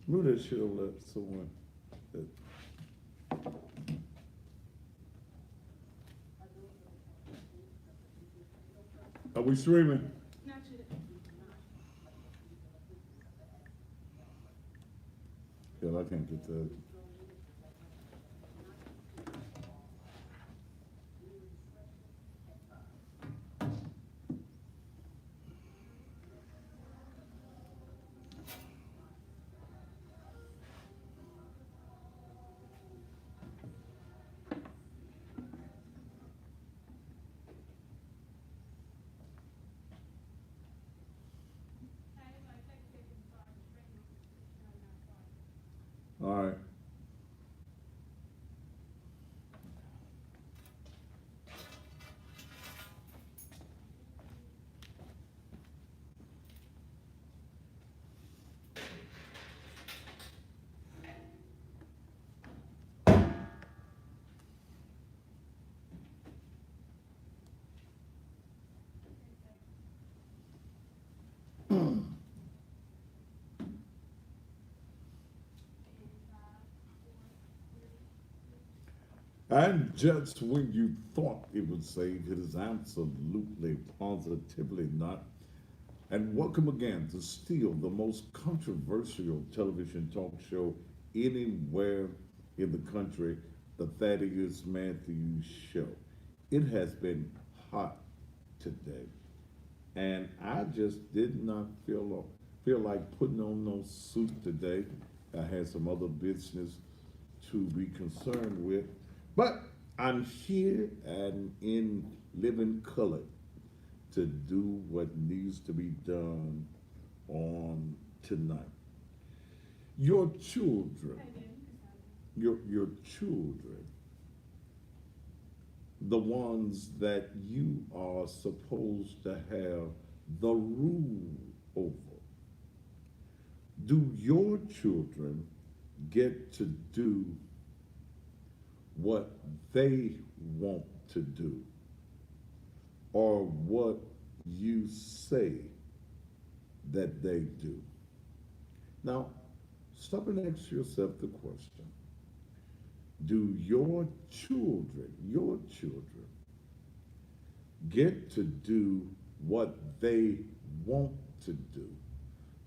Move that shit over there somewhere. That- Are we streaming? Hell, I can't get that. All right. And just when you thought it would save, it is absolutely, positively not. And welcome again to still the most controversial television talk show anywhere in the country, the Thaddeus Matthews Show. It has been hot today, and I just did not feel like putting on no suit today. I had some other business to be concerned with, but I'm here and in living color to do what needs to be done on tonight. Your children, your children, the ones that you are supposed to have the rule over. Do your children get to do what they want to do or what you say that they do? Now, stop and ask yourself the question: do your children get to do what they want to do?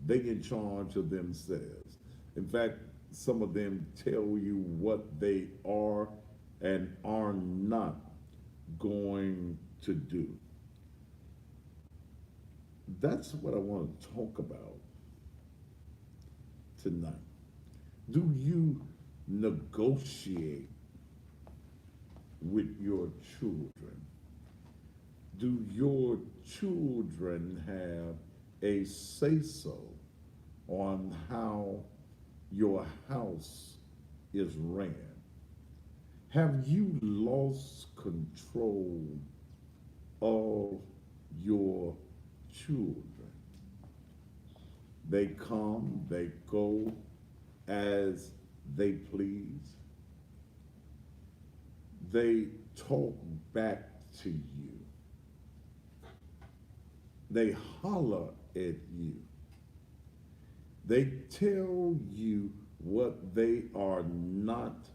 They in charge of themselves. In fact, some of them tell you what they are and are not going to do. That's what I want to talk about tonight. Do you negotiate with your children? Do your children have a say so on how your house is ran? Have you lost control of your children? They come, they go as they please. They talk back to you. They holler at you. They tell you what they are not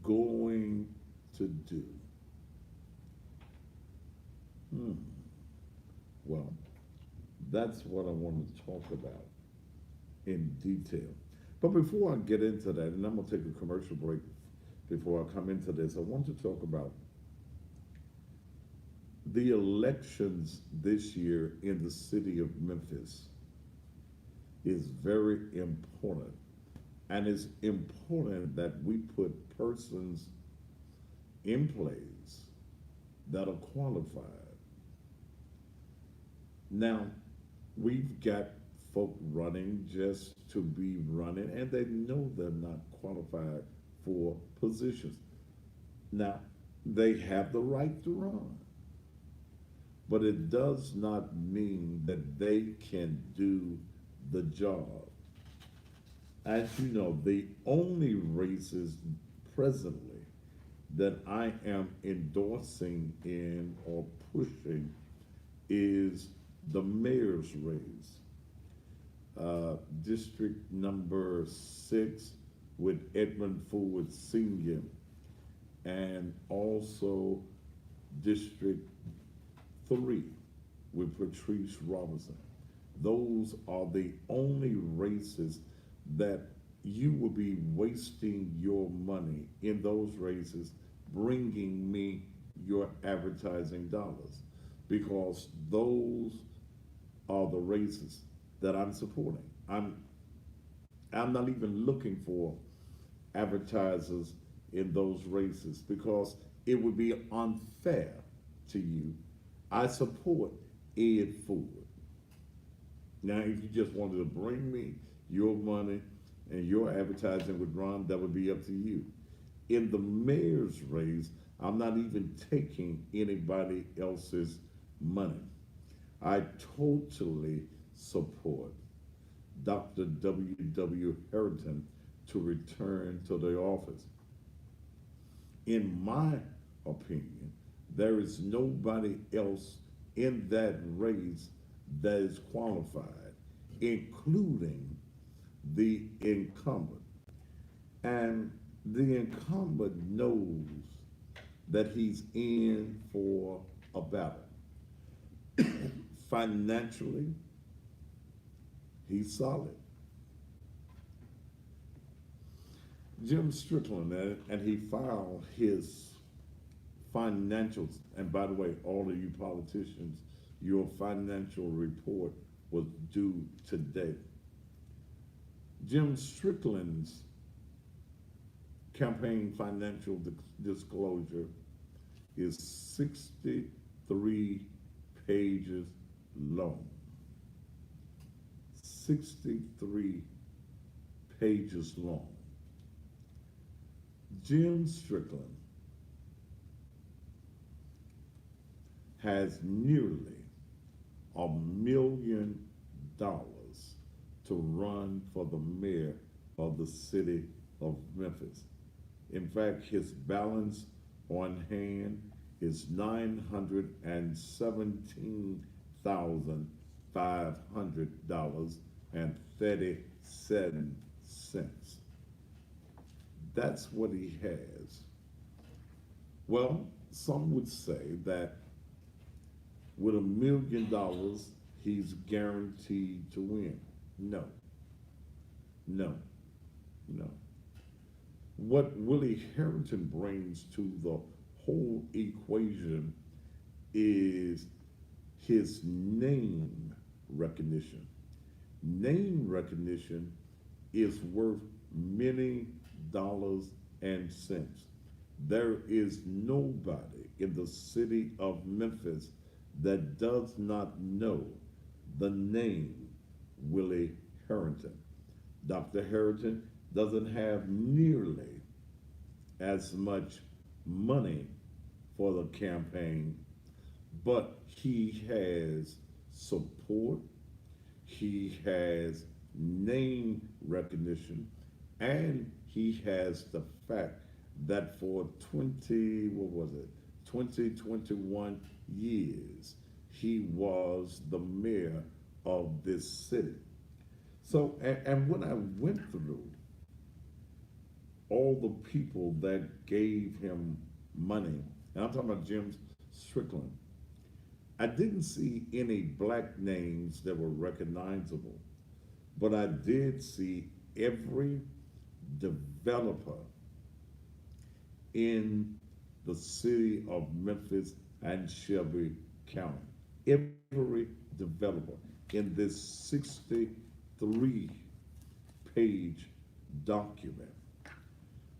going to do. Hmm. Well, that's what I want to talk about in detail. But before I get into that, and I'm going to take a commercial break before I come into this, I want to talk about the elections this year in the city of Memphis is very important. And it's important that we put persons in place that are qualified. Now, we've got folk running just to be running, and they know they're not qualified for positions. Now, they have the right to run, but it does not mean that they can do the job. As you know, the only races presently that I am endorsing in or pushing is the mayor's race. District number 6 with Edmund Ford Sr., and also District 3 with Patrice Robinson. Those are the only races that you will be wasting your money in those races, bringing me your advertising dollars, because those are the races that I'm supporting. I'm not even looking for advertisers in those races because it would be unfair to you. I support Ed Ford. Now, if you just wanted to bring me your money and your advertising would run, that would be up to you. In the mayor's race, I'm not even taking anybody else's money. I totally support Dr. W. W. Harrington to return to the office. In my opinion, there is nobody else in that race that is qualified, including the incumbent. And the incumbent knows that he's in for a battle. Financially, he's solid. Jim Strickland, and he filed his financials. And by the way, all of you politicians, your financial report was due today. Jim Strickland's campaign financial disclosure is 63 pages long. 63 pages long. Jim Strickland has nearly $1 million to run for the mayor of the city of Memphis. In fact, his balance on hand is $917,500.37. That's what he has. Well, some would say that with $1 million, he's guaranteed to win. No, no, no. What Willie Harrington brings to the whole equation is his name recognition. Name recognition is worth many dollars and cents. There is nobody in the city of Memphis that does not know the name Willie Harrington. Dr. Harrington doesn't have nearly as much money for the campaign, but he has support, he has name recognition, and he has the fact that for 2021 years, he was the mayor of this city. So, and when I went through all the people that gave him money, and I'm talking about Jim Strickland, I didn't see any black names that were recognizable, but I did see every developer in the city of Memphis and Shelby County. Every developer in this 63-page document,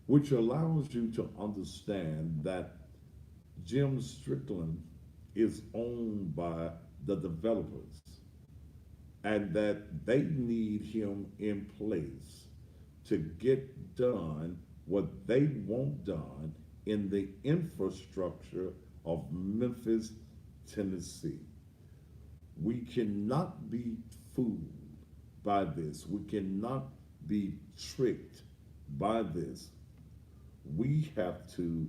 which allows you to understand that Jim Strickland is owned by the developers and that they need him in place to get done what they want done in the infrastructure of Memphis, Tennessee. We cannot be fooled by this. We cannot be tricked by this. We have to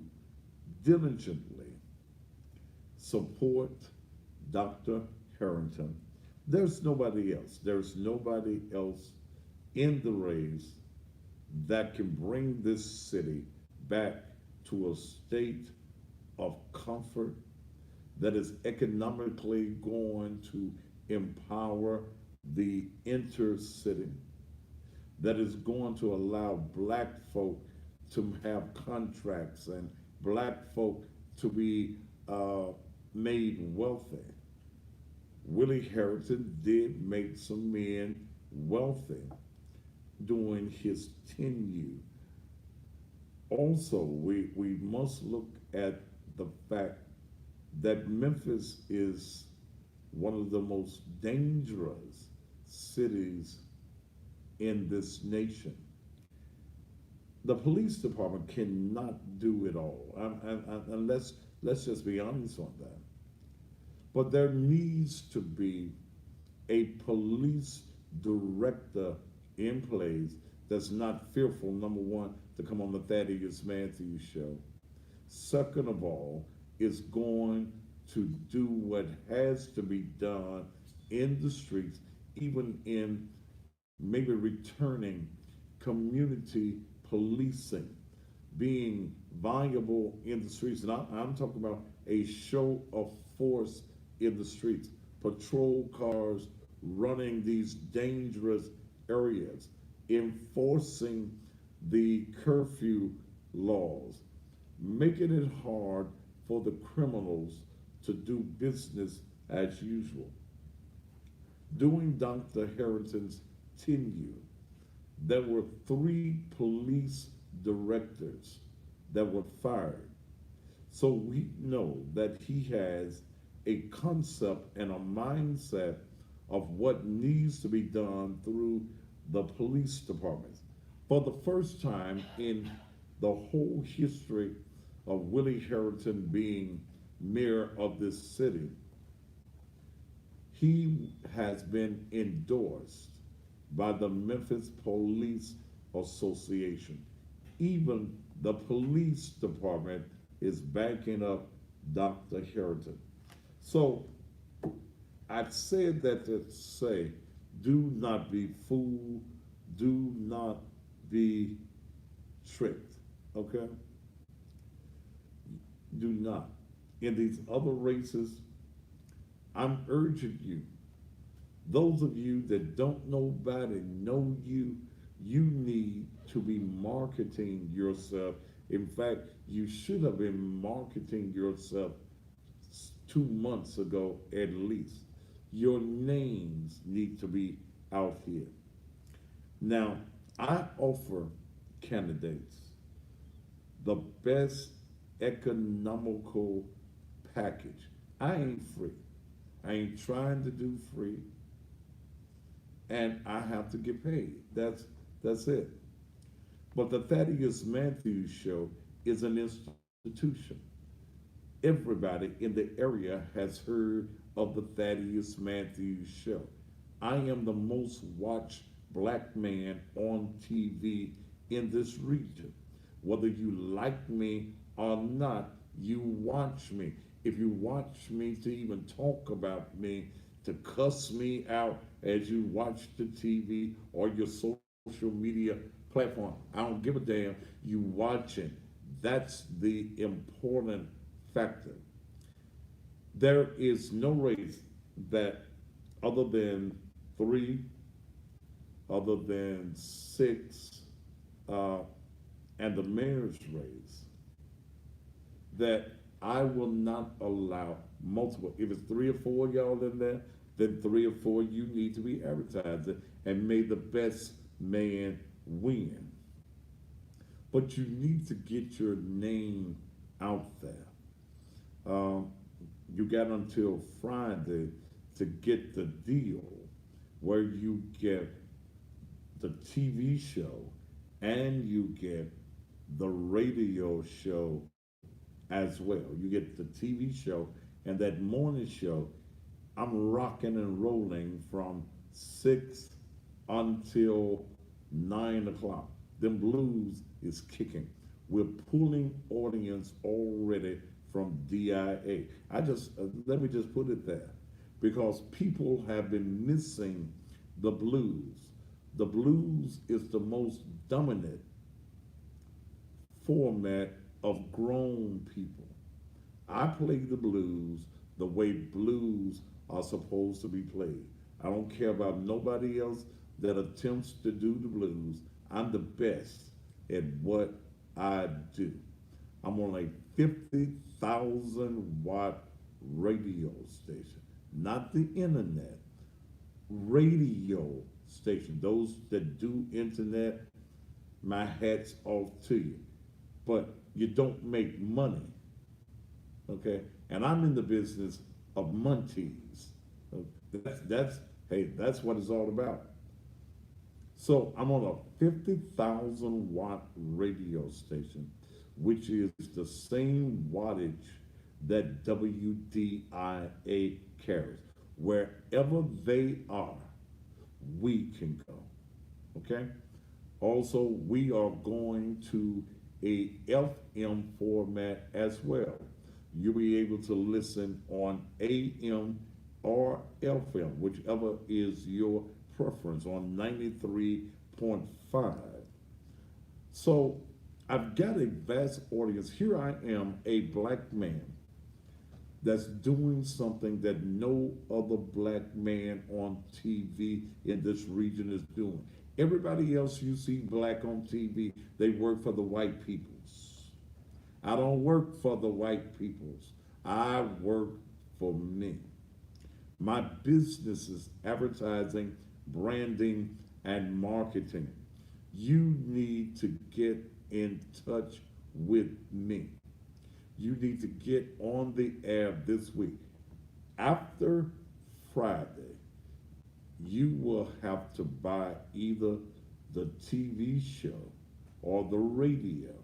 diligently support Dr. Harrington There's nobody else. There's nobody else in the race that can bring this city back to a state of comfort, that is economically going to empower the intercity, that is going to allow black folk to have contracts and black folk to be uh, made wealthy. Willie Harrison did make some men wealthy during his tenure. Also, we must look at the fact that Memphis is one of the most dangerous cities in this nation. The police department cannot do it all. And let's just be honest on that. But there needs to be a police director in place that's not fearful, number one, to come on the Thaddeus Matthews show. Second of all, is going to do what has to be done in the streets, even in maybe returning community policing, being viable in the streets. And I'm talking about a show of force in the streets, patrol cars running these dangerous areas, enforcing the curfew laws, making it hard for the criminals to do business as usual. During Dr. Harrington's tenure, there were three police directors that were fired. So we know that he has a concept and a mindset of what needs to be done through the police departments. For the first time in the whole history of Willie Harrington being mayor of this city, he has been endorsed by the Memphis Police Association. Even the police department is backing up Dr. Harrington. So I said that to say, do not be fooled, do not be tricked, okay? Do not. In these other races, I'm urging you, those of you that don't nobody know you, you need to be marketing yourself. In fact, you should have been marketing yourself 2 months ago at least. Your names need to be out here. Now, I offer candidates the best economical package. I ain't free. I ain't trying to do free, and I have to get paid. That's it. But the Thaddeus Matthews Show is an institution. Everybody in the area has heard of the Thaddeus Matthews Show. I am the most watched black man on TV in this region. Whether you like me or not, you watch me. If you watch me to even talk about me, to cuss me out as you watch the TV or your social media platform, I don't give a damn. You watching. That's the important factor. There is no race that other than three, other than six, uh, and the mayor's race that I will not allow multiple. If it's three or four y'all in there, then three or four you need to be advertising and may the best man win. But you need to get your name out there. Um, you got until Friday to get the deal where you get the TV show and you get the radio show as well. You get the TV show and that morning show. I'm rocking and rolling from 6 until 9 o'clock. Them blues is kicking. We're pulling audience already from DIA. Let me just put it there. because people have been missing the blues. The blues is the most dominant format of grown people. I play the blues the way blues are supposed to be played. I don't care about nobody else that attempts to do the blues. I'm the best at what I do. I'm on a 50,000 watt radio station, not the internet, radio station. Those that do internet, my hat's off to you. But you don't make money, okay? And I'm in the business of Montees. That's hey, that's what it's all about. So I'm on a 50,000 watt radio station, which is the same wattage that WDIA carries. Wherever they are, we can go. Okay? Also, we are going to a FM format as well. You'll be able to listen on AM or FM, whichever is your preference, on 93.5. So I've got a vast audience. Here I am, a black man that's doing something that no other black man on TV in this region is doing. Everybody else you see black on TV, they work for the white peoples. I don't work for the white peoples. I work for me. My business is advertising, branding, and marketing. You need to get in touch with me. You need to get on the air this week. After Friday, you will have to buy either the TV show or the radio.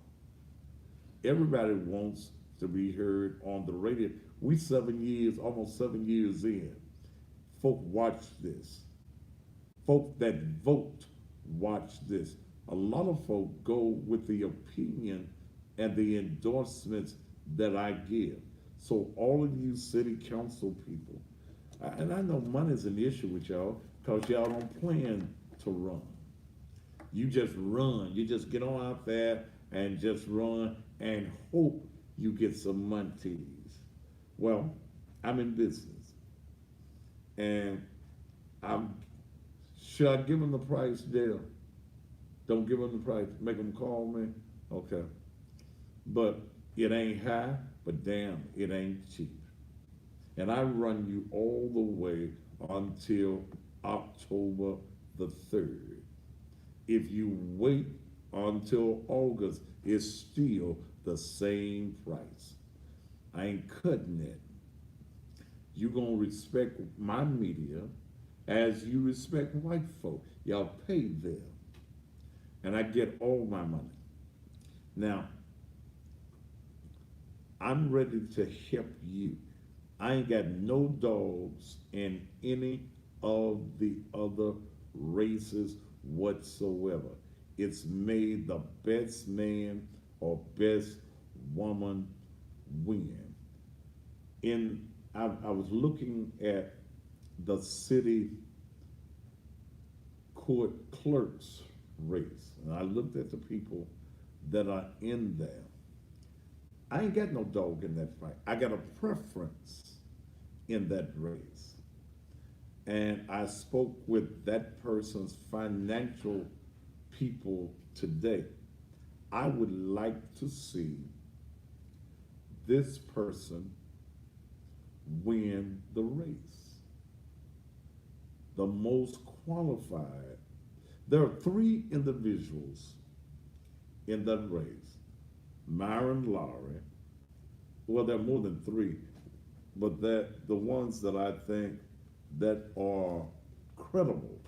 Everybody wants to be heard on the radio. We 7 years, almost 7 years in. Folk watch this. Folk that vote watch this. A lot of folk go with the opinion and the endorsements that I give. So all of you city council people, and I know money's an issue with y'all because y'all don't plan to run. You just run. You just get on out there and just run and hope you get some montees. Well, I'm in business, and I'm should I give them the price, Dale? Don't give them the price. Make them call me. Okay, but it ain't high, but damn, it ain't cheap. And I run you all the way until October the 3rd. If you wait until August, it's still the same price. I ain't cutting it. You gonna respect my media as you respect white folk. Y'all pay them. And I get all my money. Now, I'm ready to help you. I ain't got no dogs in any of the other races whatsoever. It's made the best man or best woman win. I was looking at the city court clerk's race, and I looked at the people that are in there. I ain't got no dog in that fight. I got a preference in that race. And I spoke with that person's financial people today. I would like to see this person win the race. The most qualified. There are three individuals in that race. Myron Lowry. Well, there are more than three, but that the ones that I think that are credible,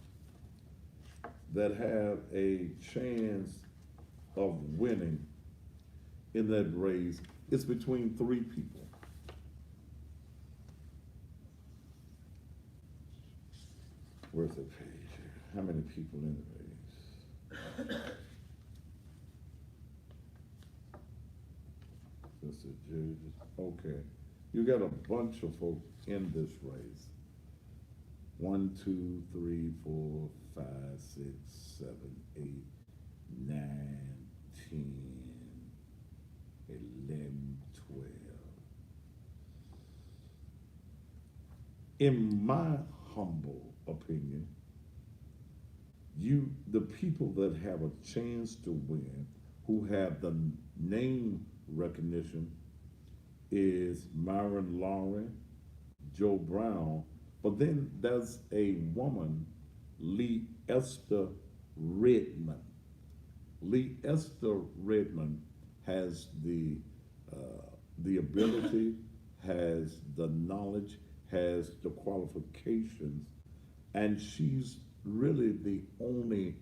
that have a chance of winning in that race, it's between three people. Where's the page here? How many people in the race? This is judges. Okay. You got a bunch of folks in this race. One, two, three, four, five, six, seven, eight, 9, 10, 11, 12. In my humble opinion, the people that have a chance to win, who have the name recognition, is Myron Lawrence, Joe Brown, but then there's a woman, Lee Esther Redmond. Lee Esther Redmond has the ability, has the knowledge, has the qualifications, and she's really the only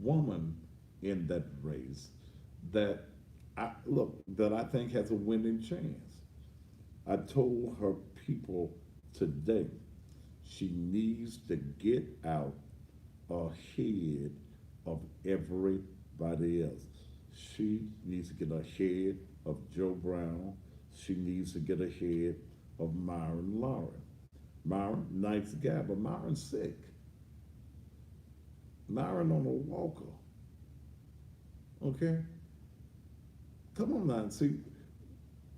woman in that race that I think has a winning chance. I told her people today she needs to get out ahead of everybody else. She needs to get ahead of Joe Brown. She needs to get ahead of Myron Lawrence. Myron, nice guy, but Myron's sick. Myron on a walker. Okay? Come on now. See,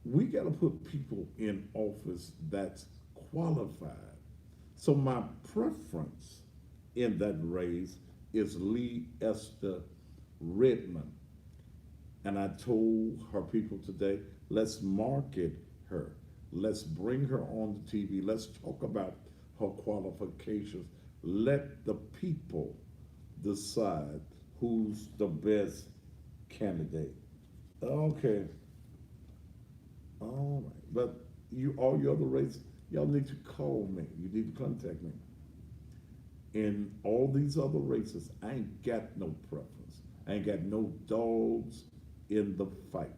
we got to put people in office that's qualified. So my preference in that race is Lee Esther Redmond. And I told her people today, let's market her. Let's bring her on the TV. Let's talk about her qualifications. Let the people decide who's the best candidate. Okay. All right. But all your other races, y'all need to call me. You need to contact me. In all these other races, I ain't got no preference. I ain't got no dogs in the fight.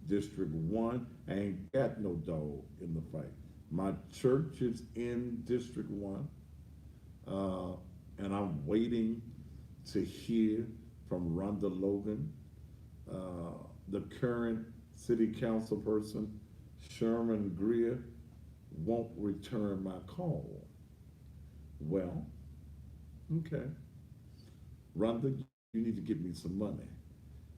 District 1, I ain't got no dog in the fight. My church is in District 1, and I'm waiting to hear from Rhonda Logan, the current city council person, Sherman Greer, won't return my call. Well, okay. Rhonda, you need to give me some money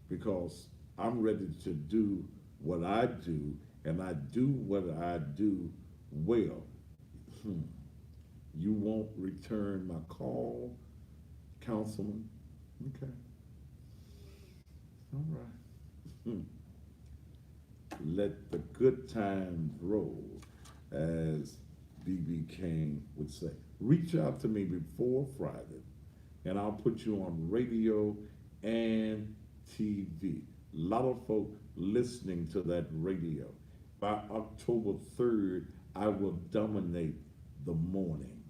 because I'm ready to do what I do, and I do what I do well. You won't return my call, Councilman? Okay. All right. Let the good times roll, as B.B. King would say. Reach out to me before Friday, and I'll put you on radio and TV. A lot of folk listening to that radio. By October 3rd, I will dominate the morning.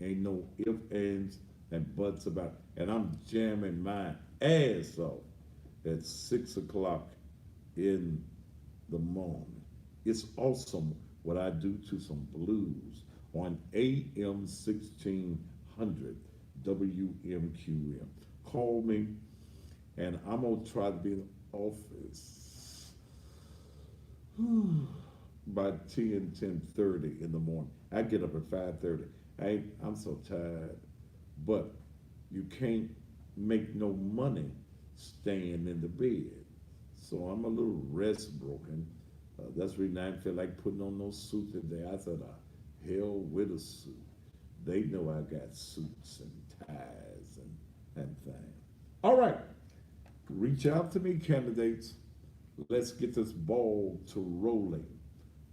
Ain't no ifs, ands, and buts about it. And I'm jamming my ass off at 6 o'clock in the morning. It's awesome what I do to some blues on AM 1600 WMQM. Call me, and I'm gonna try to be in the office by 10:30 in the morning. I get up at 5:30. I'm so tired, but you can't make no money staying in the bed. So I'm a little rest broken. That's the reason I didn't feel like putting on no suit today. I said, hell with a suit. They know I got suits and ties and things. All right. Reach out to me, candidates. Let's get this ball to rolling.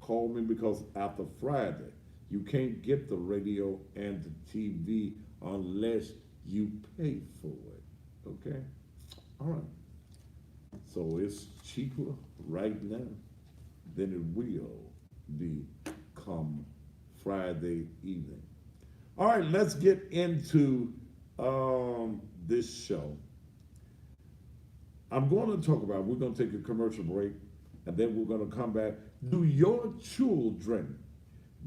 Call me because after Friday, you can't get the radio and the TV unless you pay for it. Okay? All right. So it's cheaper right now than it will be come Friday evening. All right, let's get into this show. I'm going to talk about, we're going to take a commercial break, and then we're going to come back. Do your children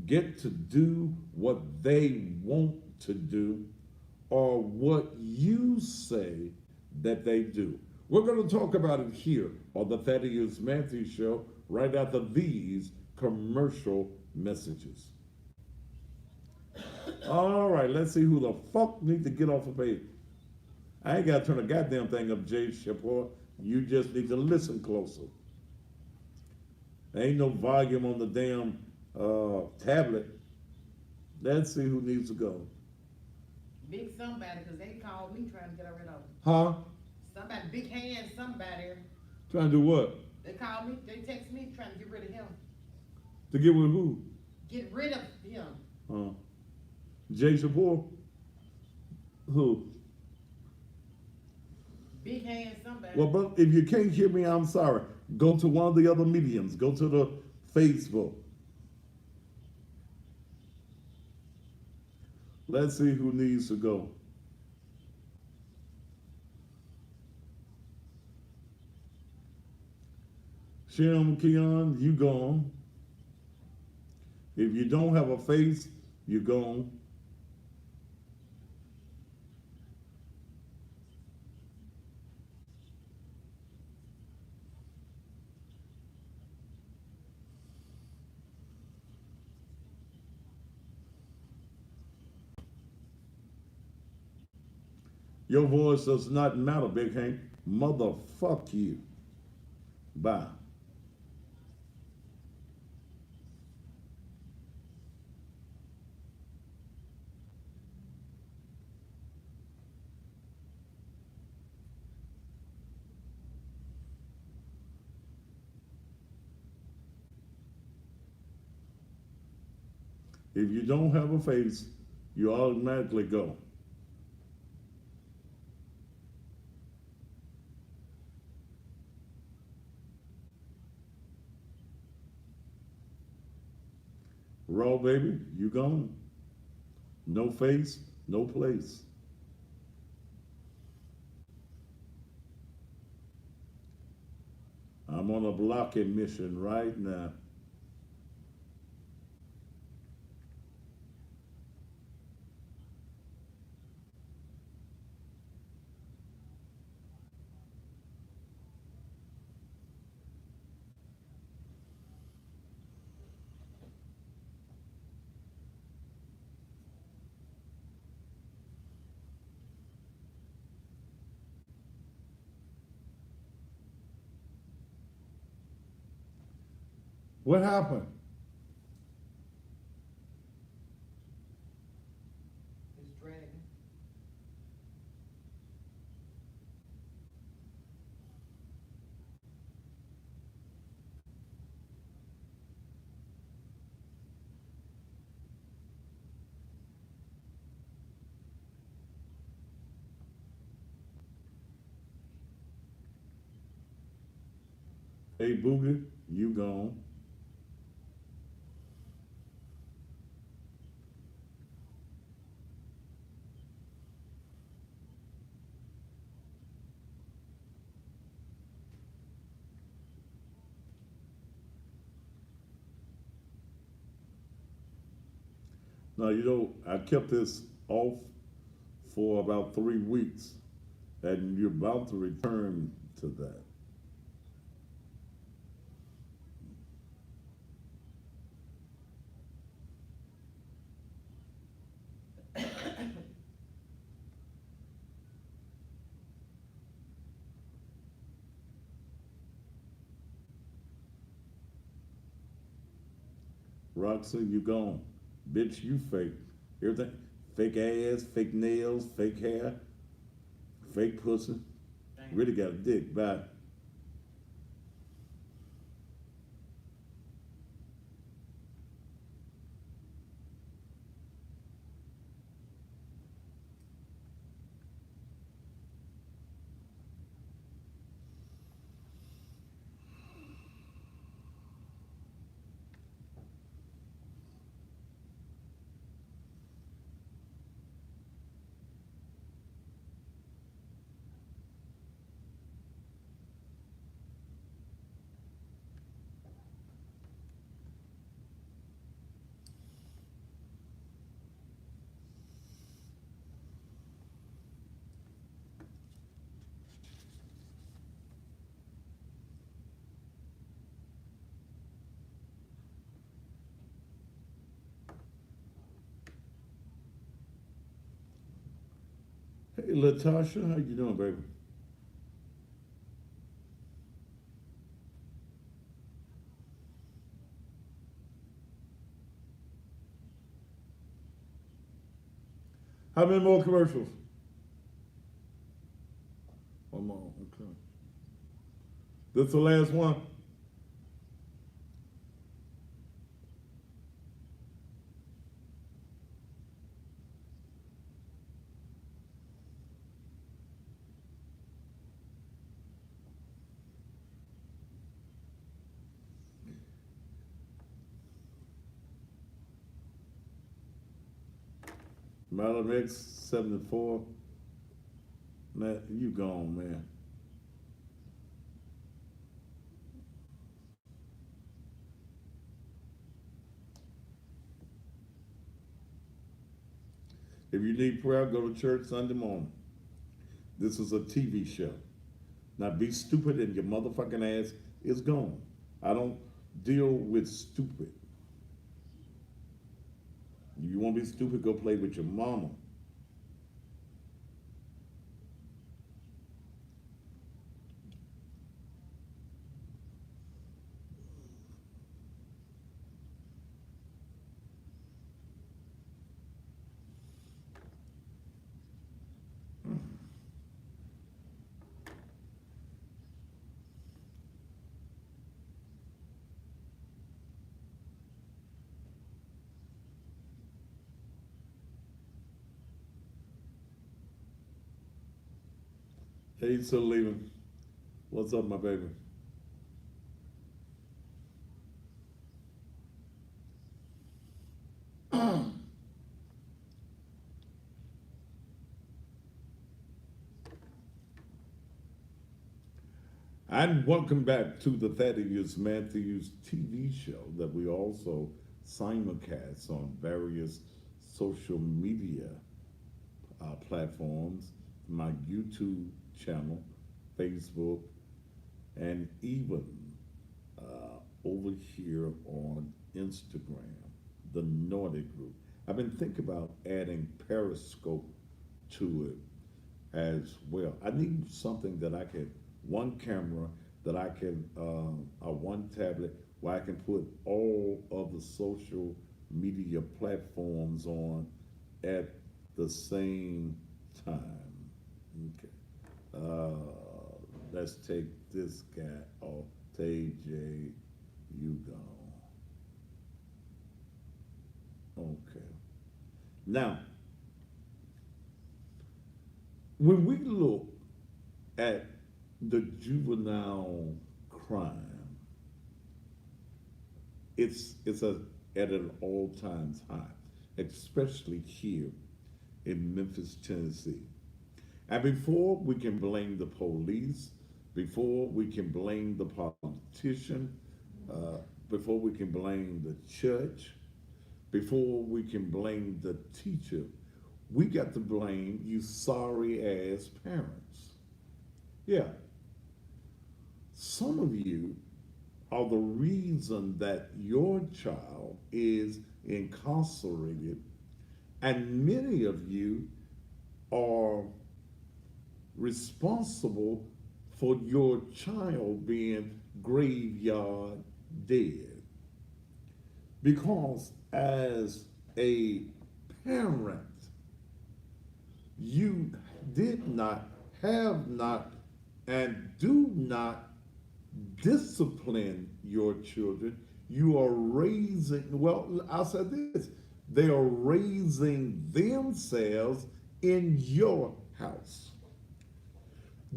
get to do what they want to do or what you say that they do? We're going to talk about it here on the Thaddeus Matthews Show right after these commercial messages. All right, let's see who the fuck need to get off of page. I ain't got to turn a goddamn thing up, Jay Shapur. You just need to listen closer. There ain't no volume on the damn tablet. Let's see who needs to go. Big somebody, because they called me trying to get rid of him. Huh? Somebody, big hand, somebody. Trying to do what? They called me, they text me trying to get rid of him. To get with who? Get rid of him. Jay Shapur? Who? Big hand, somebody. Well, but if you can't hear me, I'm sorry. Go to one of the other mediums. Go to the Facebook. Let's see who needs to go. Shem Keon, you gone. If you don't have a face, you gone. Your voice does not matter, Big Hank. Motherfuck you. Bye. If you don't have a face, you automatically go. Raw baby, you gone. No face, no place. I'm on a blocking mission right now. What happened? It's dragging. Hey Boogie, you gone. Now, I kept this off for about 3 weeks, and you're about to return to that. Roxy, you gone. Bitch, you fake. Everything. Fake ass, fake nails, fake hair, fake pussy. Thank Really got a dick. Bye. Hey, Latasha, how you doing, baby? How many more commercials? One more. Okay. This the last one. Malcolm X 74. Man, you gone, man. If you need prayer, go to church Sunday morning. This is a TV show. Now be stupid and your motherfucking ass is gone. I don't deal with stupid. You want to be stupid, go play with your mama. Hey, you still leaving? What's up, my baby? And welcome back to the Thaddeus Matthews TV show that we also simulcast on various social media platforms, my YouTube channel, Facebook, and even over here on Instagram, the Naughty Group. I've been thinking about adding Periscope to it as well. I need something that I can, one camera that I can, one tablet where I can put all of the social media platforms on at the same time. Okay. Let's take this guy off. TJ, you go. Okay. Now, when we look at the juvenile crime, at an all times high, especially here in Memphis, Tennessee. And before we can blame the police, before we can blame the politician, before we can blame the church, before we can blame the teacher, we got to blame you sorry ass parents. Yeah, some of you are the reason that your child is incarcerated, and many of you are responsible for your child being graveyard dead. Because as a parent, you did not, have not, and do not discipline your children. You are raising, well, I'll say this, they are raising themselves in your house.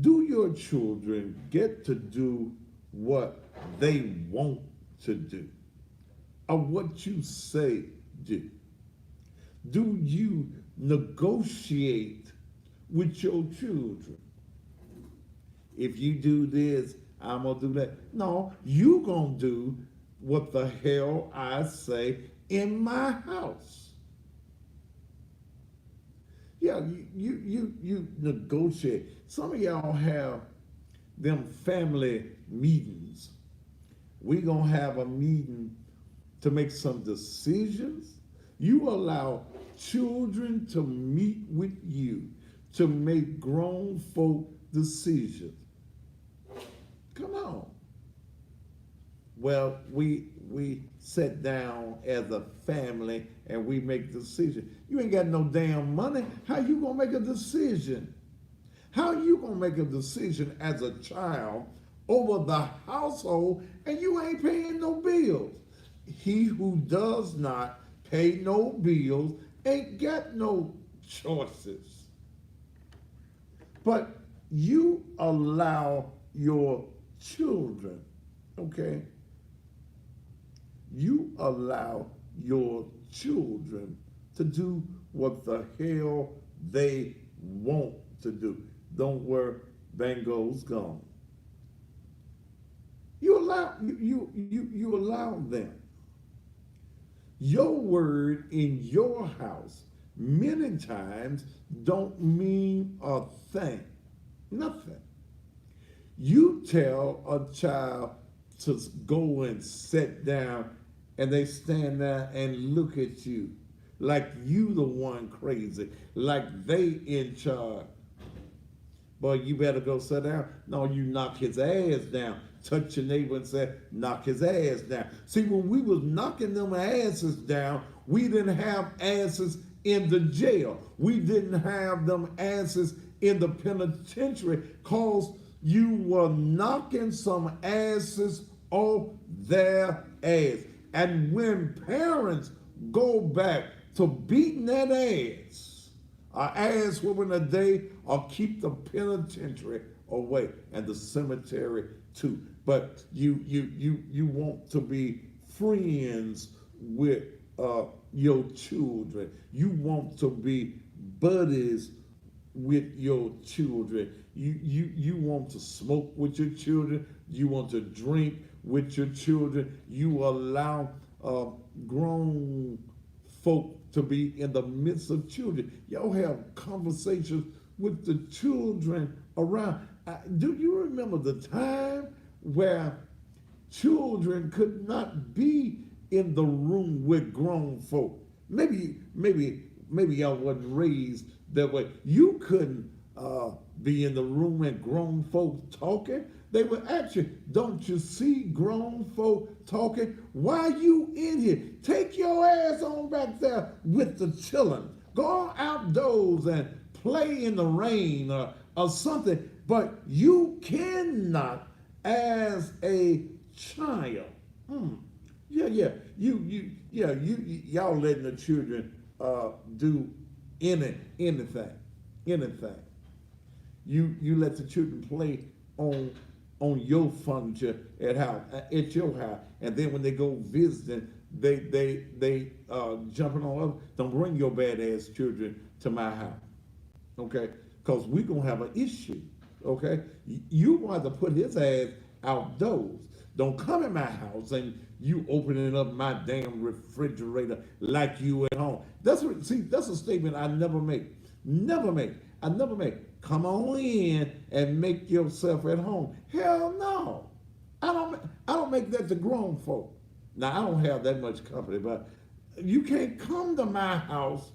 Do your children get to do what they want to do or what you say do? Do you negotiate with your children? If you do this, I'm gonna do that. No, you gonna do what the hell I say in my house. Yeah, you negotiate. Some of y'all have them family meetings. We gonna have a meeting to make some decisions. You allow children to meet with you to make grown folk decisions. Come on. Well, we sit down as a family and we make decisions. You ain't got no damn money. How you gonna make a decision? How you gonna make a decision as a child over the household and you ain't paying no bills? He who does not pay no bills ain't got no choices. But you allow your children, okay? You allow your children to do what the hell they want to do. Don't worry, Bango's gone. You allow them. Your word in your house many times don't mean a thing. Nothing. You tell a child to go and sit down and they stand there and look at you like you the one crazy, like they in charge. Boy, you better go sit down. No, you knock his ass down. Touch your neighbor and say, knock his ass down. See, when we was knocking them asses down, we didn't have asses in the jail. We didn't have them asses in the penitentiary because you were knocking some asses off their ass. And when parents go back to beating that ass, ass whooping a day, or keep the penitentiary away and the cemetery too. But you want to be friends with your children. You want to be buddies with your children. You want to smoke with your children. You want to drink with your children. You allow grown folk to be in the midst of children. Y'all have conversations with the children around. Do you remember the time where children could not be in the room with grown folk? Maybe y'all wasn't raised that way. You couldn't be in the room with grown folk talking. They would ask you, don't you see grown folk talking? Why you in here? Take your ass on back there with the children. Go outdoors and play in the rain or something. But you cannot, as a child, y'all letting the children do anything. You let the children play on your furniture at your house, and then when they go visiting, they jumping on other. Don't bring your badass children to my house, okay? Because we're gonna have an issue, okay? You want to put his ass outdoors. Don't come in my house and you opening up my damn refrigerator like you at home. That's a statement I never make. I never make. Come on in and make yourself at home. Hell no. I don't make that to grown folk. Now I don't have that much company, but you can't come to my house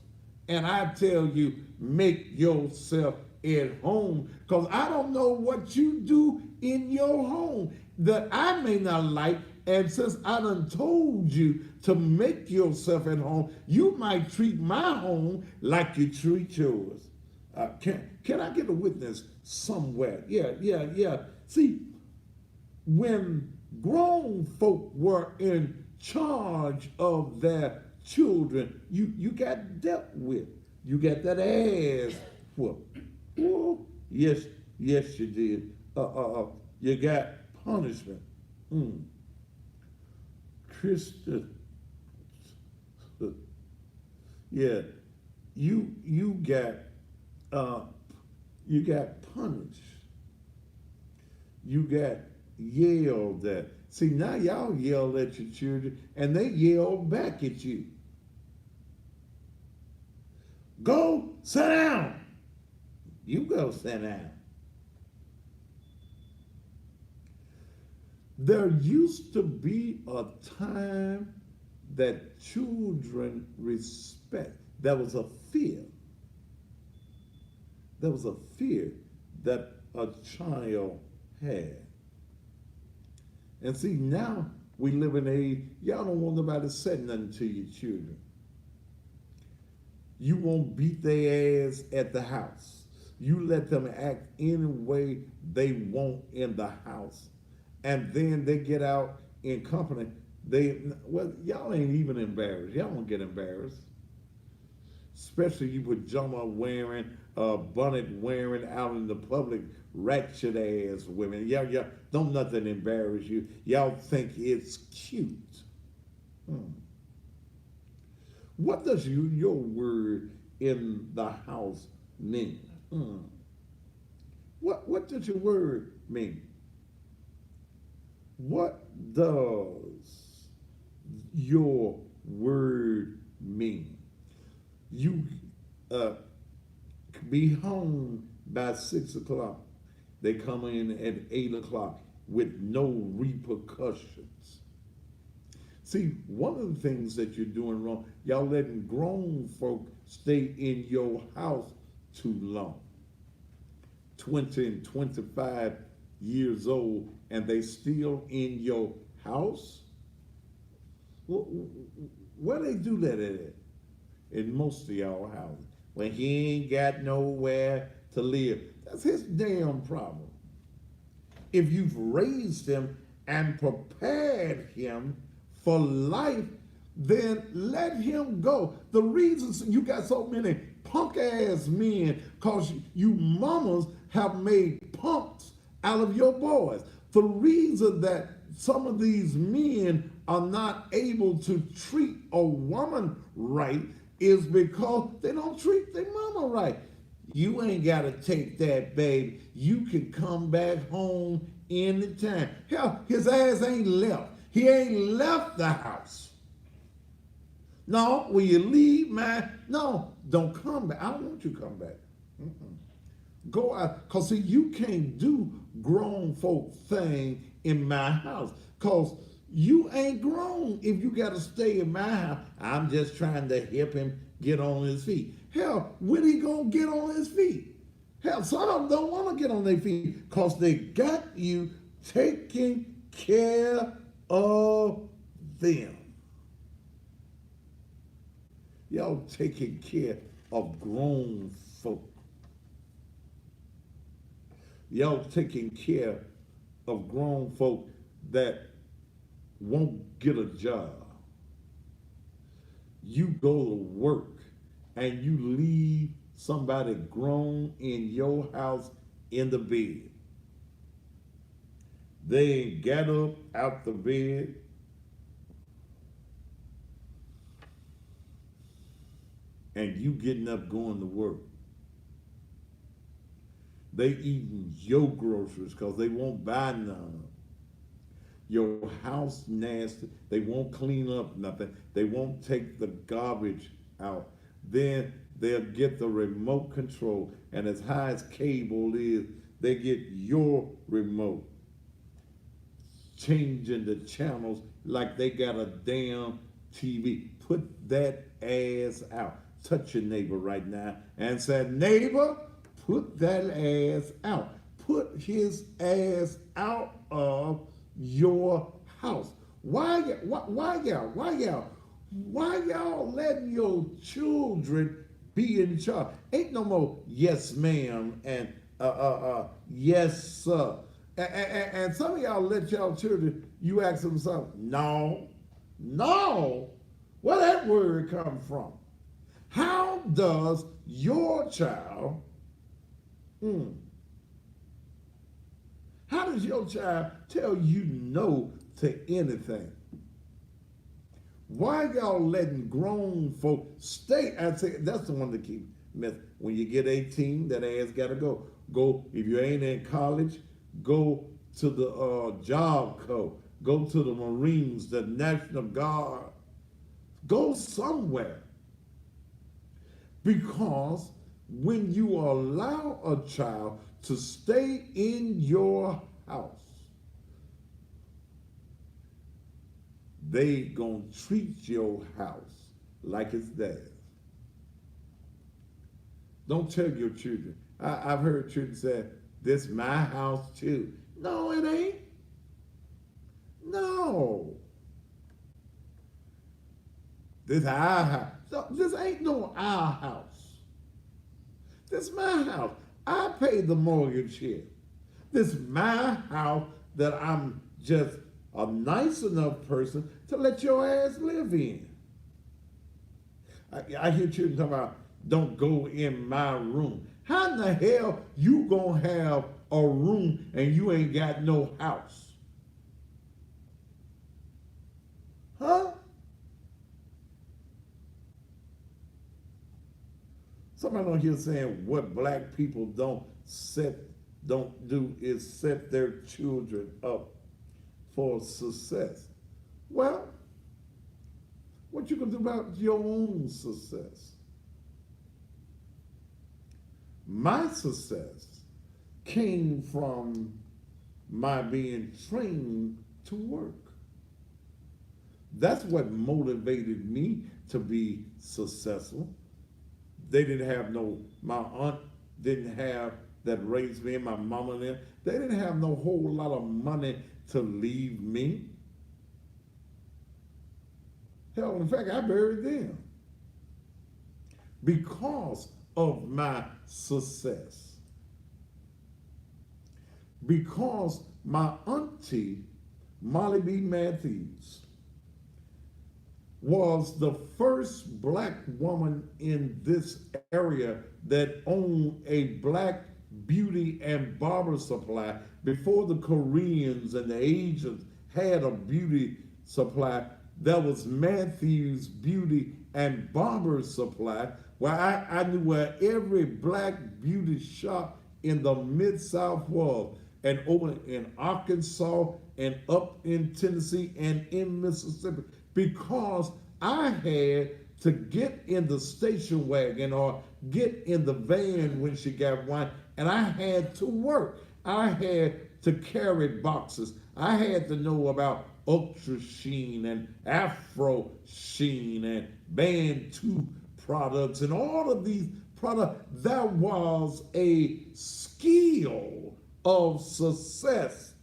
and I tell you make yourself at home, because I don't know what you do in your home that I may not like. And since I done told you to make yourself at home, you might treat my home like you treat yours. Can I get a witness somewhere? Yeah. See, when grown folk were in charge of their children, you got dealt with. You got that ass whooped. Oh, yes, you did. You got punishment. Christian. Yeah, you got punished. You got yelled at. See, now y'all yell at your children and they yell back at you. Go sit down. You go sit down. There used to be a time that children respect. There was a fear. There was a fear that a child had. And see, now we live in a, y'all don't want nobody to say nothing to your children. You won't beat their ass at the house. You let them act any way they want in the house. And then they get out in company. Well, y'all ain't even embarrassed. Y'all don't get embarrassed. Especially you pajama wearing, bonnet wearing out in the public, ratchet ass women. Y'all don't nothing embarrass you. Y'all think it's cute. What does your word in the house mean? What does your word mean? What does your word mean? You be home by 6 o'clock. They come in at 8 o'clock with no repercussions. See, one of the things that you're doing wrong, y'all letting grown folk stay in your house too long. 20 and 25 years old, and they still in your house? Where they do that at? In most of y'all houses. When he ain't got nowhere to live. That's his damn problem. If you've raised him and prepared him for life, then let him go. The reasons you got so many punk ass men, cause you mamas have made punks out of your boys. The reason that some of these men are not able to treat a woman right is because they don't treat their mama right. You ain't got to take that, baby. You can come back home anytime. Hell, his ass ain't left. He ain't left the house. No, when you leave, man, no, don't come back. I don't want you to come back. Go out. Because, see, you can't do grown folk thing in my house. Because you ain't grown if you got to stay in my house. I'm just trying to help him get on his feet. Hell, when he going to get on his feet? Hell, some of them don't want to get on their feet because they got you taking care of them. Y'all taking care of grown folk. Y'all taking care of grown folk that won't get a job. You go to work and you leave somebody grown in your house in the bed. They ain't got up out the bed. And you getting up going to work. They eating your groceries because they won't buy none. Your house nasty. They won't clean up nothing. They won't take the garbage out. Then they'll get the remote control. And as high as cable is, they get your remote. Changing the channels like they got a damn TV. Put that ass out. Touch your neighbor right now and say, neighbor, put that ass out. Put his ass out of your house. Why y'all letting your children be in charge? Ain't no more yes ma'am and yes sir. And some of y'all let y'all children, you ask them something. No. Where that word come from? How does your child, how does your child tell you no to anything? Why y'all letting grown folk stay? I say that's the one to keep messing. When you get 18, that ass gotta go. Go, if you ain't in college, go to the Job Corps. Go to the Marines, the National Guard. Go somewhere. Because when you allow a child to stay in your house, they gonna treat your house like it's theirs. Don't tell your children, I've heard children say, "This my house too." No, it ain't. No, this our house. So, this ain't no our house. This my house. I pay the mortgage here. This my house that I'm just a nice enough person to let your ass live in. I hear children talking about don't go in my room. How in the hell you gonna have a room and you ain't got no house? Huh? Somebody on here saying what black people don't do is set their children up for success. Well, what you gonna do about your own success? My success came from my being trained to work. That's what motivated me to be successful. They didn't have no, my aunt didn't have that raised me and my mama and them. They didn't have no whole lot of money to leave me. Hell, in fact, I buried them because of my success. Because my auntie, Molly B. Matthews, was the first black woman in this area that owned a black beauty and barber supply before the Koreans and the Asians had a beauty supply. That was Matthews Beauty and Barber Supply, where I knew where every black beauty shop in the Mid-South was, and over in Arkansas and up in Tennessee and in Mississippi, because I had to get in the station wagon or get in the van when she got wine, and I had to work. I had to carry boxes. I had to know about Ultra Sheen and Afro Sheen and Band 2 products and all of these products. That was a skill of success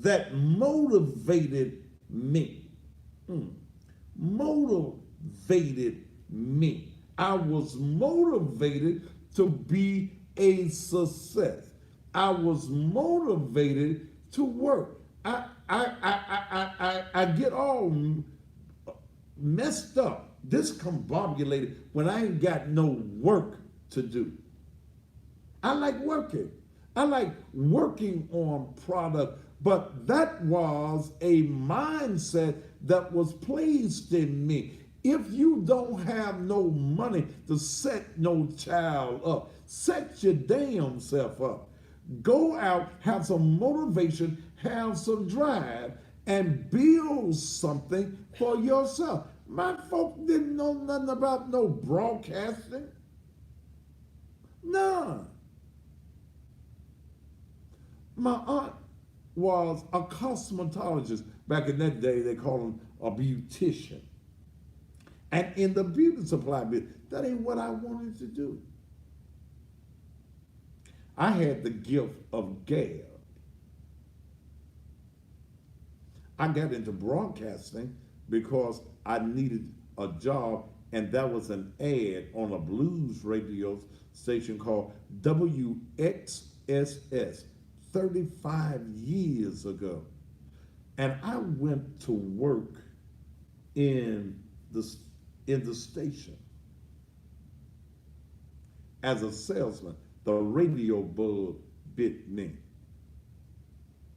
that motivated me. Motivated me. I was motivated to be a success. I was motivated to work. I get all messed up, discombobulated when I ain't got no work to do. I like working. I like working on product, but that was a mindset that was placed in me. If you don't have no money to set no child up, set your damn self up. Go out, have some motivation, have some drive, and build something for yourself. My folk didn't know nothing about no broadcasting. None. My aunt was a cosmetologist. Back in that day, they called him a beautician. And in the beauty supply business, that ain't what I wanted to do. I had the gift of gab. I got into broadcasting because I needed a job, and that was an ad on a blues radio station called WXSS 35 years ago. And I went to work in the station as a salesman. The radio bug bit me.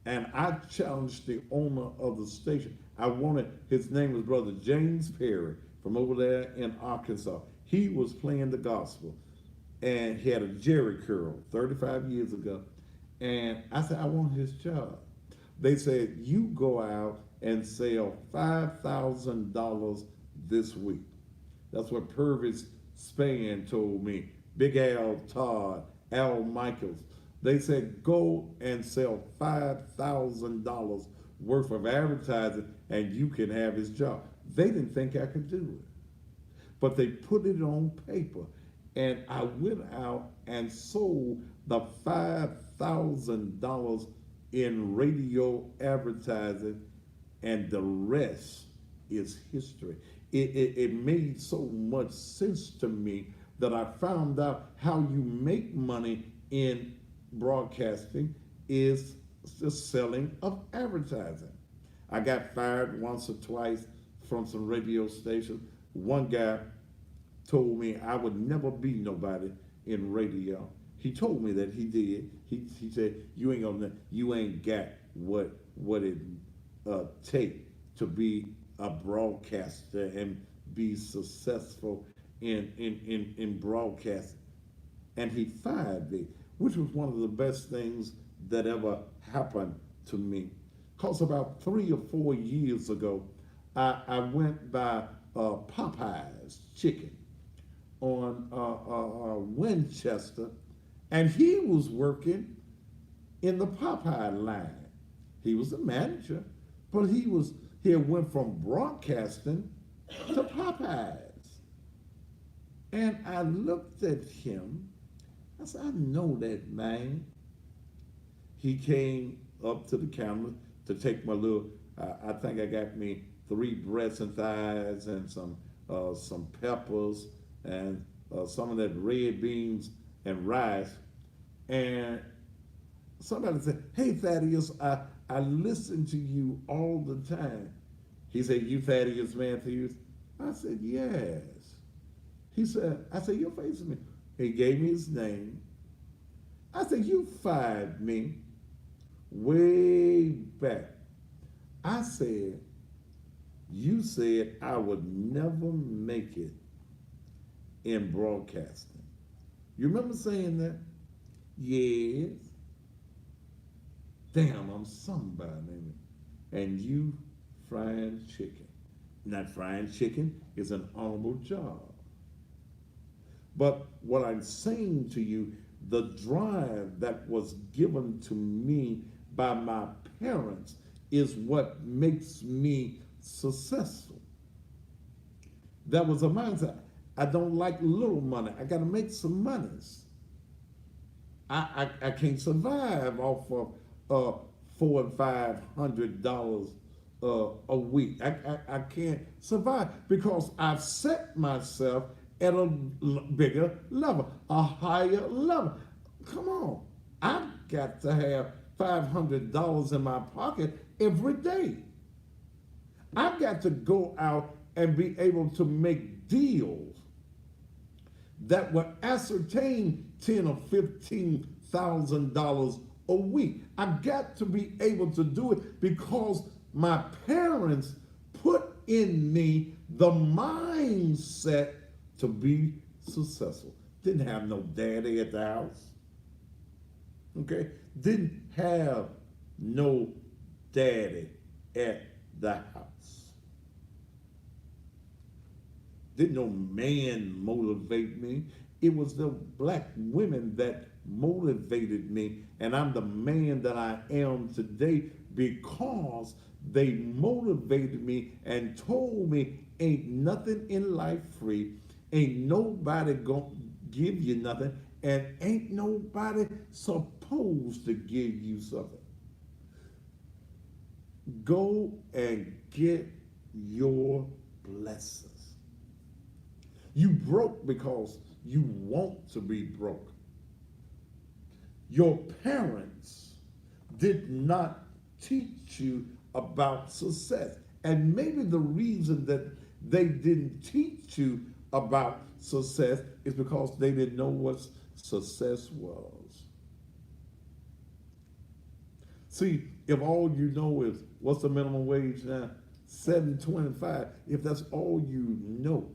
And I challenged the owner of the station. His name was Brother James Perry from over there in Arkansas. He was playing the gospel, and he had a Jerry curl 35 years ago. And I said, I want his job. They said, you go out and sell $5,000 this week. That's what Purvis Spann told me. Big Al Todd, Al Michaels. They said, go and sell $5,000 worth of advertising and you can have his job. They didn't think I could do it. But they put it on paper. and I went out and sold the $5,000 in radio advertising, and the rest is history. It made so much sense to me that I found out how you make money in broadcasting is the selling of advertising. I got fired once or twice from some radio stations. One guy told me I would never be nobody in radio. He told me that he did. He said you ain't got what it take to be a broadcaster and be successful in broadcasting. And he fired me, which was one of the best things that ever happened to me. Because about 3 or 4 years ago, I went by Popeye's Chicken on Winchester, and he was working in the Popeye line. He was the manager, but he had went from broadcasting to Popeyes. And I looked at him. I said, I know that man. He came up to the camera to take my little, I think I got me 3 breasts and thighs and some peppers and some of that red beans and rice. And somebody said, hey, Thaddeus, I listen to you all the time. He said, you Thaddeus Matthews? I said, yes. He said, I said, you're facing me. He gave me his name. I said, you fired me way back. I said, you said I would never make it in broadcasting. You remember saying that? Yes. Damn, I'm somebody. And you frying chicken. Not frying chicken is an honorable job. But what I'm saying to you, the drive that was given to me by my parents is what makes me successful. That was a mindset. I don't like little money. I got to make some monies. I can't survive off of $400 and $500 a week. I can't survive because I've set myself at a bigger level, a higher level. Come on, I've got to have $500 in my pocket every day. I've got to go out and be able to make deals that will ascertain $10,000 or $15,000 a week. I've got to be able to do it because my parents put in me the mindset to be successful. Didn't have no daddy at the house. Okay? Didn't have no daddy at the house. Didn't no man motivate me. It was the black women that motivated me, and I'm the man that I am today because they motivated me and told me ain't nothing in life free, ain't nobody gonna give you nothing, and ain't nobody supposed to give you something. Go and get your blessings. You broke because you want to be broke. Your parents did not teach you about success. And maybe the reason that they didn't teach you about success is because they didn't know what success was. See, if all you know is what's the minimum wage now? $7.25. If that's all you know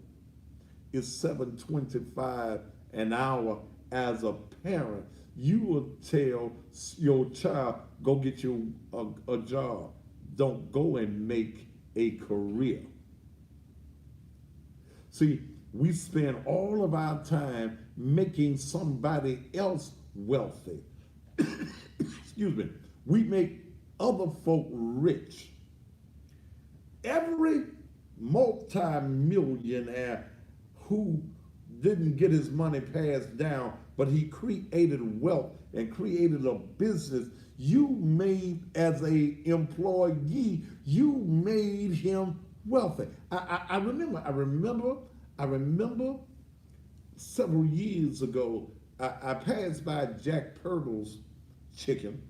is $7.25 an hour as a parent, you will tell your child, go get you a job. Don't go and make a career. See, we spend all of our time making somebody else wealthy. Excuse me. We make other folk rich. Every multi-millionaire who didn't get his money passed down, but he created wealth and created a business. You made, as a employee, you made him wealthy. I remember several years ago, I passed by Jack Purtle's Chicken.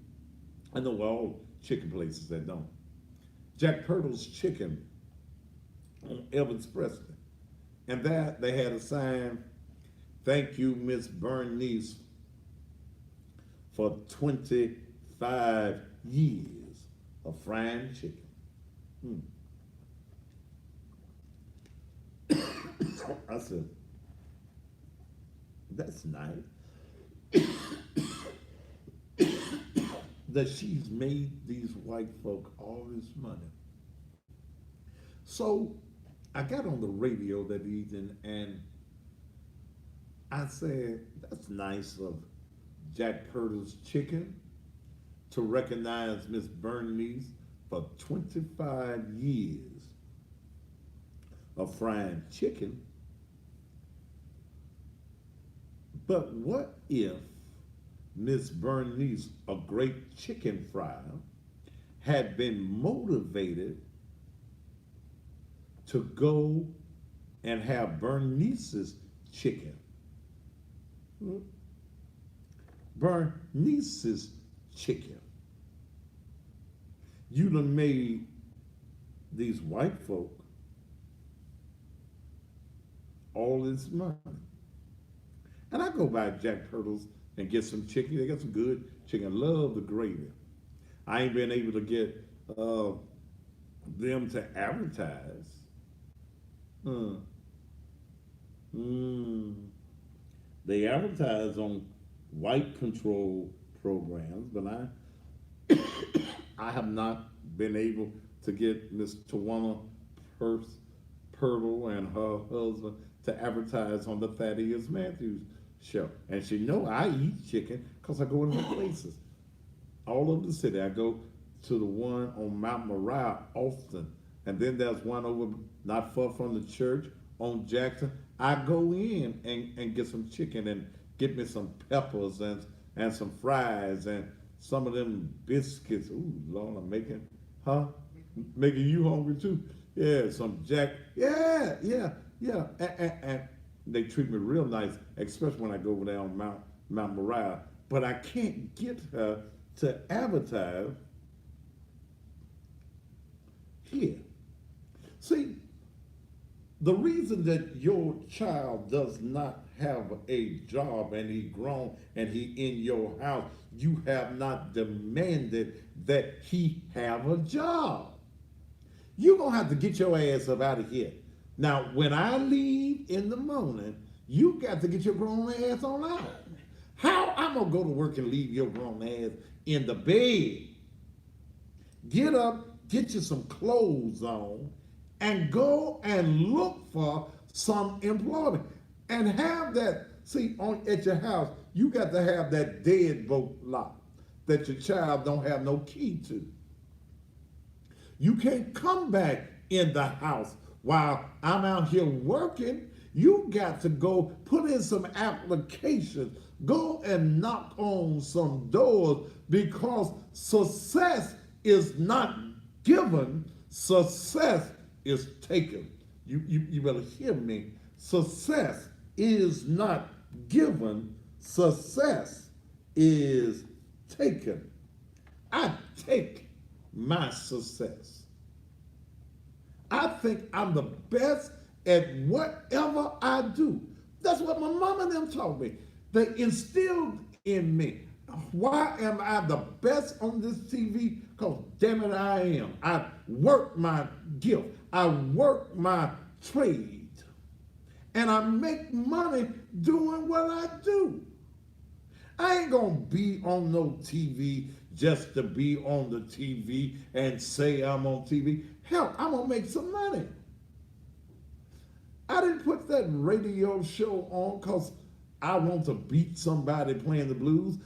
I know all chicken places that don't. Jack Purtle's Chicken on Evans Preston. And there they had a sign, "Thank you, Miss Bernice, for 25 years of frying chicken." I said, that's nice. That she's made these white folk all this money. So I got on the radio that evening and I said, that's nice of Jack Purtle's Chicken to recognize Miss Bernice for 25 years of frying chicken. But what if Miss Bernice, a great chicken fryer, had been motivated to go and have Bernice's chicken? Bernice's chicken. You done made these white folk all this money. And I go by Jack Purtle's and get some chicken. They got some good chicken. I love the gravy. I ain't been able to get them to advertise. They advertise on white control programs, but I have not been able to get Miss Tawana Purtle and her husband to advertise on the Thaddeus Matthews show. And she know I eat chicken because I go in the places all over the city. I go to the one on Mount Moriah, Austin, and then there's one over not far from the church on Jackson. I go in and get some chicken and get me some peppers and some fries and some of them biscuits. Ooh, Lord, I'm making you hungry too. Yeah, some Jack. Yeah. And they treat me real nice, especially when I go over there on Mount Moriah. But I can't get her to advertise here. See, the reason that your child does not have a job and he grown and he in your house, you have not demanded that he have a job. You're going to have to get your ass up out of here. Now, when I leave in the morning, you got to get your grown ass on out. How I'm going to go to work and leave your grown ass in the bed? Get up, get you some clothes on, and go and look for some employment. And have that, see, at your house, you got to have that deadbolt lock that your child don't have no key to. You can't come back in the house while I'm out here working. You got to go put in some applications, go and knock on some doors, because success is not given, success is taken. You better hear me. Success is not given, success is taken. I take my success. I think I'm the best at whatever I do. That's what my mom and them taught me. They instilled in me. Why am I the best on this TV? Because damn it, I am. I work my gift. I work my trade. And I make money doing what I do. I ain't gonna be on no TV just to be on the TV and say I'm on TV. Hell, I'm gonna make some money. I didn't put that radio show on because I want to beat somebody playing the blues.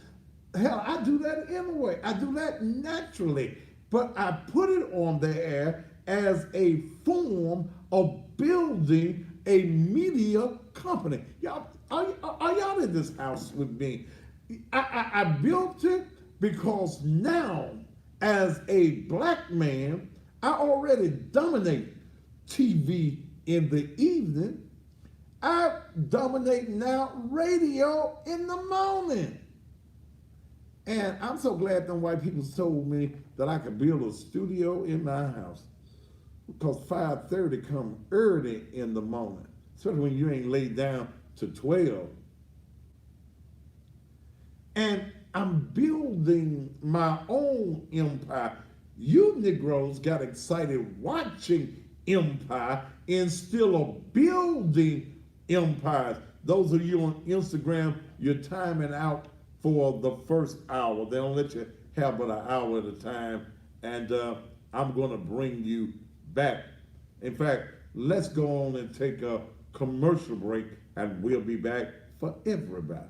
Hell, I do that anyway. I do that naturally. But I put it on the air as a form of building a media company. Y'all, are y'all in this house with me? I built it because now, as a black man, I already dominate TV in the evening. I dominate now radio in the morning. And I'm so glad them white people told me that I could build a studio in my house. Because 5:30 come early in the morning, especially when you ain't laid down to 12. And I'm building my own empire. You Negroes got excited watching Empire instead of building empires. Those of you on Instagram, you're timing out for the first hour. They don't let you have but an hour at a time. And I'm going to bring you back. In fact, let's go on and take a commercial break, and we'll be back for everybody.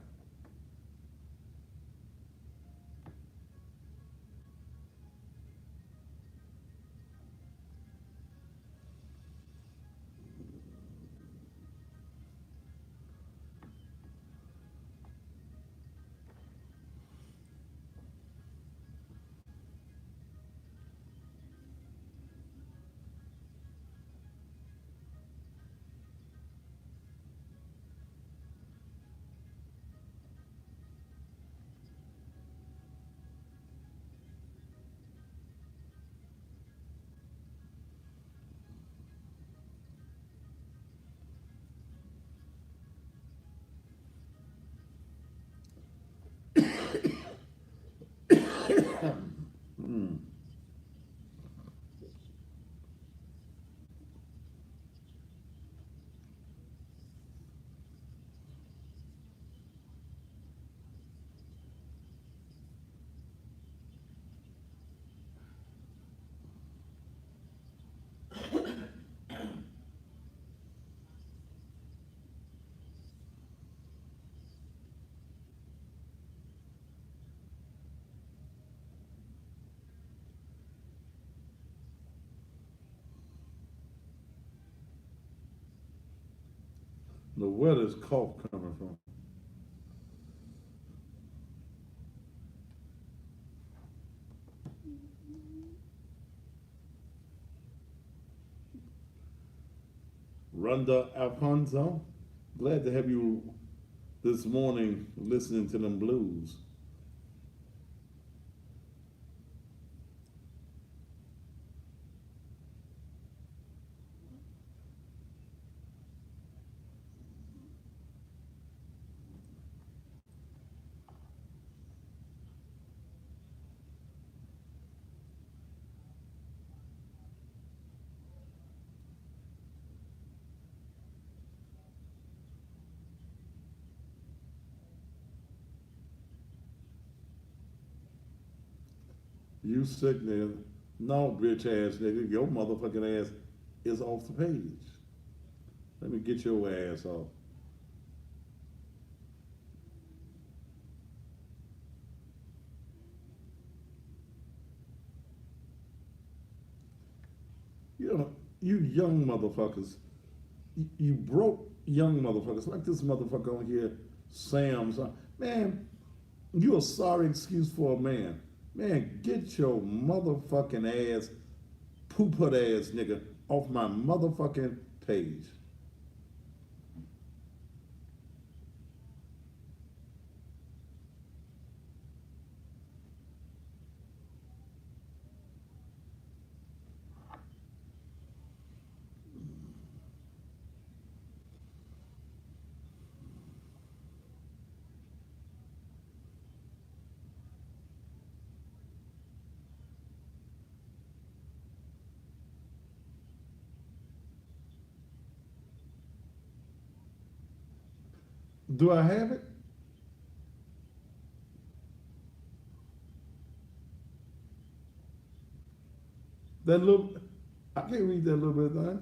Now, where does cough coming from? Rhonda Alfonso, glad to have you this morning listening to them blues. You sick nigga. No, bitch ass nigga. Your motherfucking ass is off the page. Let me get your ass off. You know, you young motherfuckers, you broke young motherfuckers, like this motherfucker on here, Sam. Man, you a sorry excuse for a man. Man, get your motherfucking ass, poop-hut ass nigga off my motherfucking page. Do I have it? That little, I can't read that little bit of that.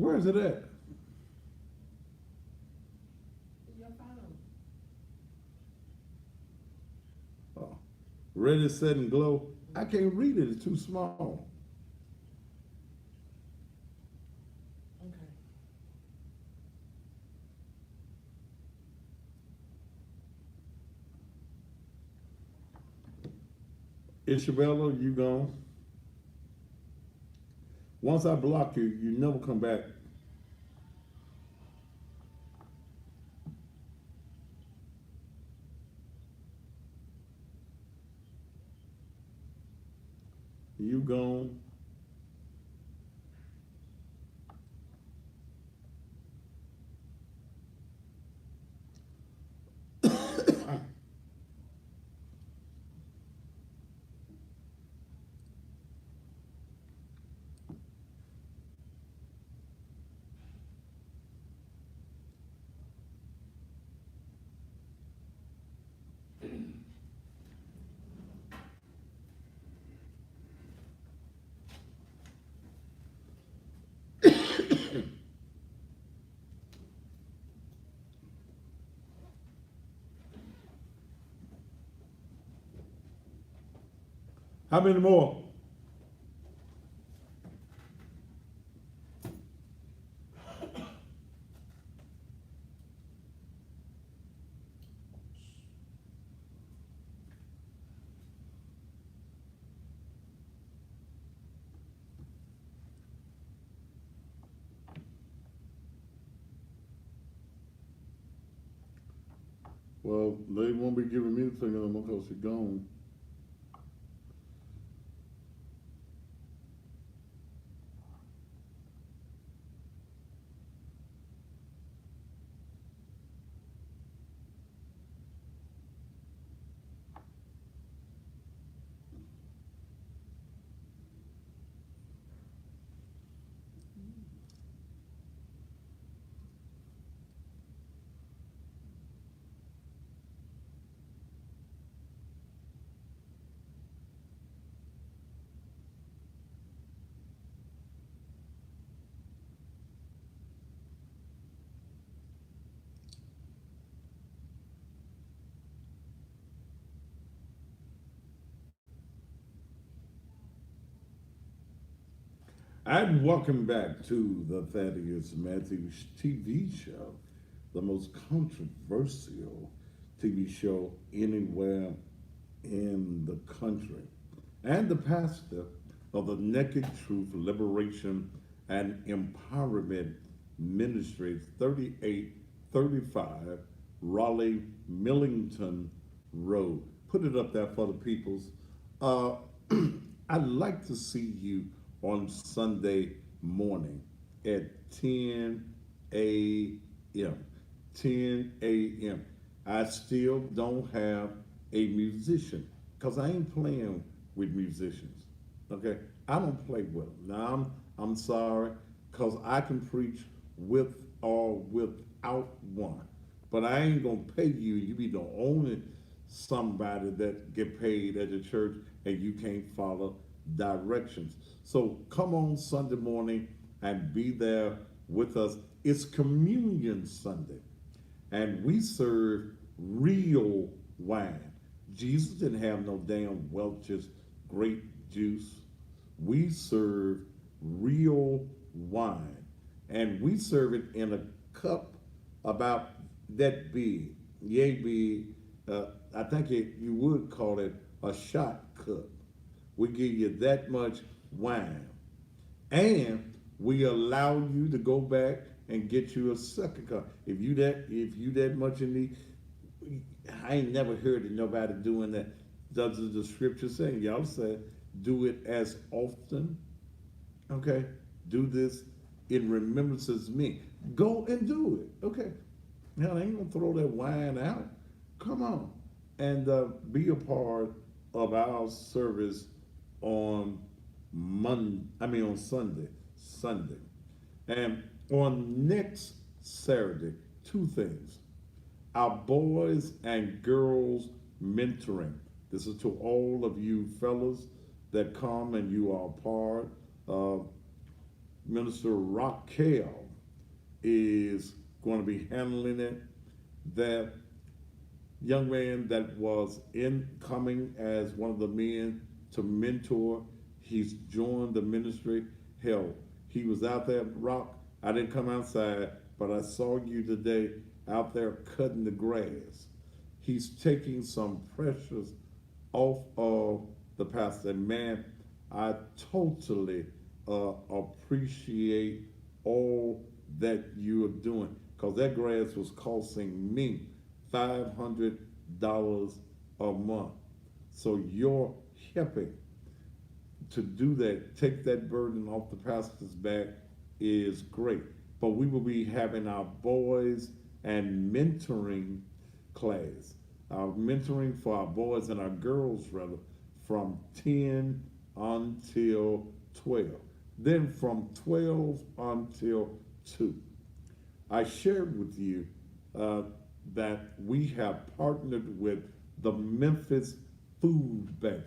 Where is it at? Your phone. Oh, ready, set, and glow. I can't read it. It's too small. Okay. Isabella, you gone. Once I block you, you never come back. You gone. How many more? Well, they won't be giving me the finger no more because you're gone. And welcome back to the Thaddeus Matthews TV show, the most controversial TV show anywhere in the country, and the pastor of the Naked Truth Liberation and Empowerment Ministries, 3835 Raleigh Millington Road. Put it up there for the peoples. Uh, I'd like to see you on Sunday morning at 10 a.m. 10 a.m. I still don't have a musician because I ain't playing with musicians. Okay, I don't play with them. Now I'm sorry because I can preach with or without one, but I ain't gonna pay you. You be the only somebody that get paid at the church and you can't follow directions. So come on Sunday morning and be there with us. It's Communion Sunday, and we serve real wine. Jesus didn't have no damn Welch's grape juice. We serve real wine, and we serve it in a cup about that big, yay big. I think you would call it a shot cup. We give you that much wine, and we allow you to go back and get you a second cup. If you that much in need, I ain't never heard of nobody doing that. Does the scripture say? Y'all said, do it as often. Okay, do this in remembrance of me. Go and do it. Okay, now I ain't gonna throw that wine out. Come on, and be a part of our service on on Sunday. Sunday. And on next Saturday, two things. Our boys and girls mentoring. This is to all of you fellas that come and you are part of Minister Raquel is going to be handling it. That young man that was incoming as one of the men to mentor, he's joined the ministry. Hell, he was out there, Rock. I didn't come outside, but I saw you today out there cutting the grass. He's taking some pressures off of the pastor. And man, I totally appreciate all that you are doing, because that grass was costing me $500 a month. So you're helping to do that, take that burden off the pastor's back is great. But we will be having our boys and mentoring class, our mentoring for our boys and our girls rather, from 10 until 12. Then from 12 until 2. I shared with you that we have partnered with the Memphis Food Bank.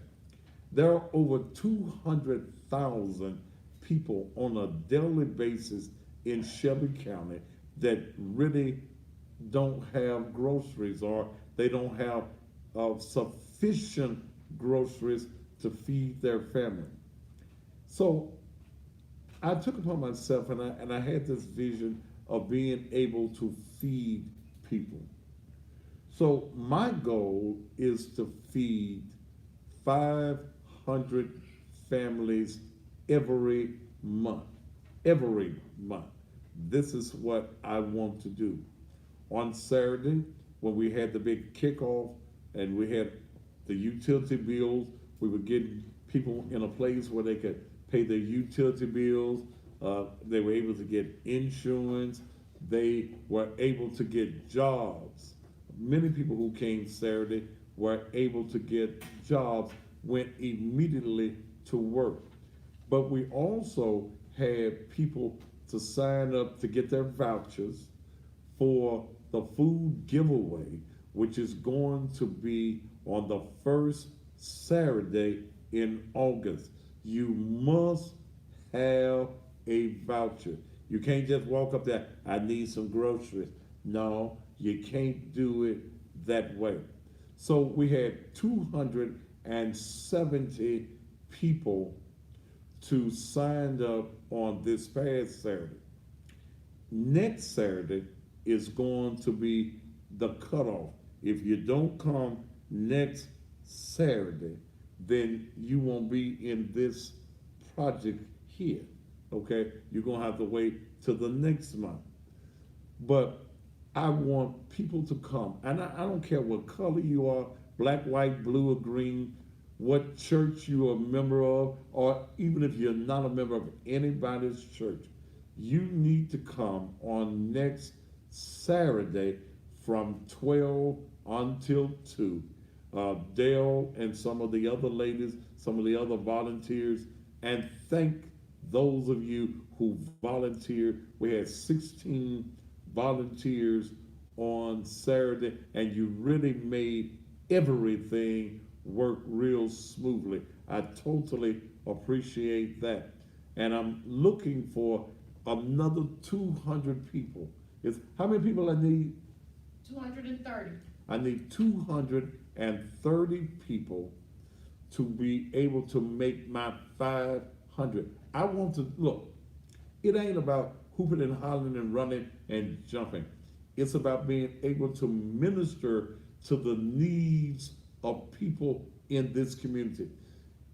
There are over 200,000 people on a daily basis in Shelby County that really don't have groceries, or they don't have sufficient groceries to feed their family. So I took upon myself, and I had this vision of being able to feed people. So my goal is to feed 500 families every month. Every month. This is what I want to do. On Saturday, when we had the big kickoff and we had the utility bills, we were getting people in a place where they could pay their utility bills. They were able to get insurance. They were able to get jobs. Many people who came Saturday were able to get jobs, went immediately to work. But we also had people to sign up to get their vouchers for the food giveaway, which is going to be on the first Saturday in August. You must have a voucher. You can't just walk up there, I need some groceries. No, you can't do it that way. So we had 270 people to sign up on this past Saturday. Next Saturday is going to be the cutoff. If you don't come next Saturday, then you won't be in this project here. Okay? You're going to have to wait till the next month. But I want people to come. And I don't care what color you are, black, white, blue, or green, what church you are a member of, or even if you're not a member of anybody's church. You need to come on next Saturday from 12 until 2. Dale and some of the other ladies, some of the other volunteers, and thank those of you who volunteered. We had 16 volunteers on Saturday, and you really made everything work real smoothly. I totally appreciate that. And I'm looking for another 200 people. How many people I need? 230. I need 230 people to be able to make my 500. I want to, look, it ain't about hooping and hollering and running and jumping. It's about being able to minister to the needs of people in this community.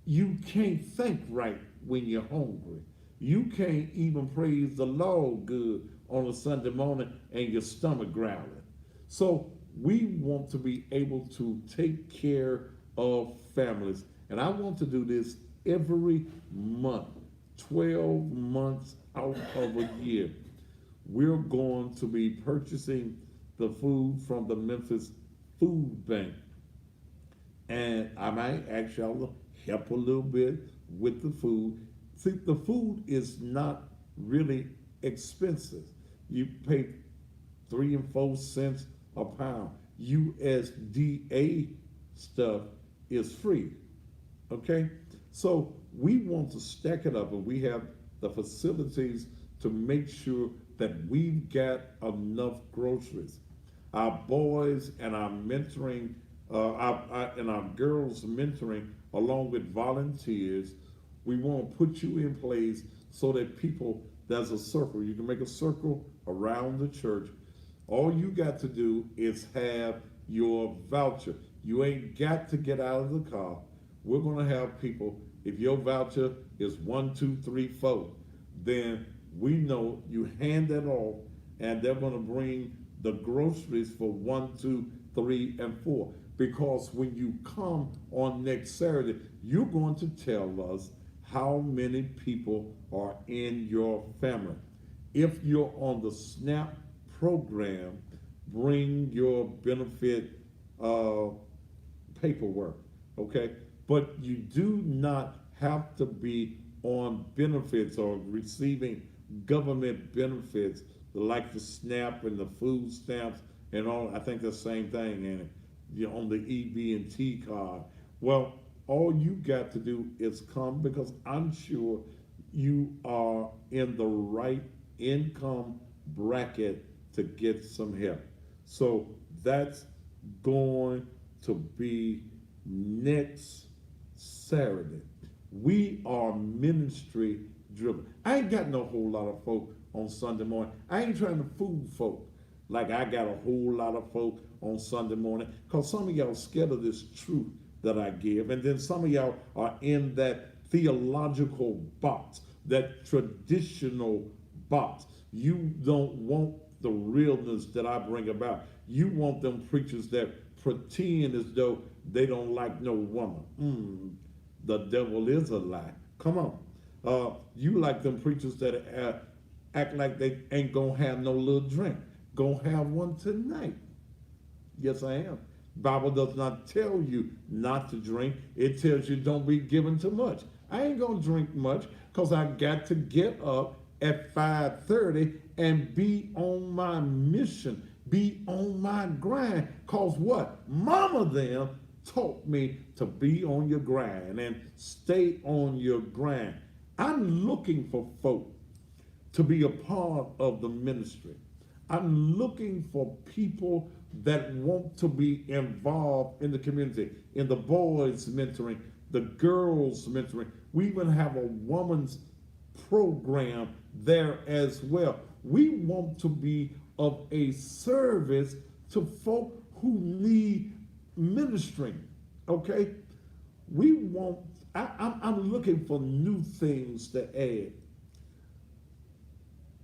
You can't think right when you're hungry. You can't even praise the Lord good on a Sunday morning and your stomach growling. So we want to be able to take care of families. And I want to do this every month, 12 months out of a year. We're going to be purchasing the food from the Memphis Food Bank. And I might actually help a little bit with the food. See, the food is not really expensive. You pay 3 and 4 cents a pound. USDA stuff is free. Okay? So we want to stack it up, and we have the facilities to make sure that we've got enough groceries. Our boys and our mentoring, and our girls mentoring, along with volunteers, we want to put you in place so that people, there's a circle. You can make a circle around the church. All you got to do is have your voucher. You ain't got to get out of the car. We're going to have people, if your voucher is 1, 2, 3, 4, then we know you hand that off and they're going to bring the groceries for 1, 2, 3, and 4. Because when you come on next Saturday, you're going to tell us how many people are in your family. If you're on the SNAP program, bring your benefit paperwork, okay? But you do not have to be on benefits or receiving government benefits like the SNAP and the food stamps and all. I think the same thing, and you're on the EB&T card. Well, all you got to do is come, because I'm sure you are in the right income bracket to get some help. So that's going to be next Saturday. We are ministry driven. I ain't got no whole lot of folk on Sunday morning. I ain't trying to fool folk like I got a whole lot of folk on Sunday morning, because some of y'all scared of this truth that I give, and then some of y'all are in that theological box, that traditional box. You don't want the realness that I bring about. You want them preachers that pretend as though they don't like no woman. The devil is a lie. Come on. You like them preachers that act like they ain't gonna have no little drink. Gonna have one tonight. Yes, I am. Bible does not tell you not to drink. It tells you don't be giving too much. I ain't gonna drink much because I got to get up at 5:30 and be on my mission, be on my grind. Cause what? Mama them taught me to be on your grind and stay on your grind. I'm looking for folk to be a part of the ministry. I'm looking for people that want to be involved in the community, in the boys mentoring, the girls mentoring. We even have a woman's program there as well. We want to be of a service to folk who need ministering, okay? I'm looking for new things to add.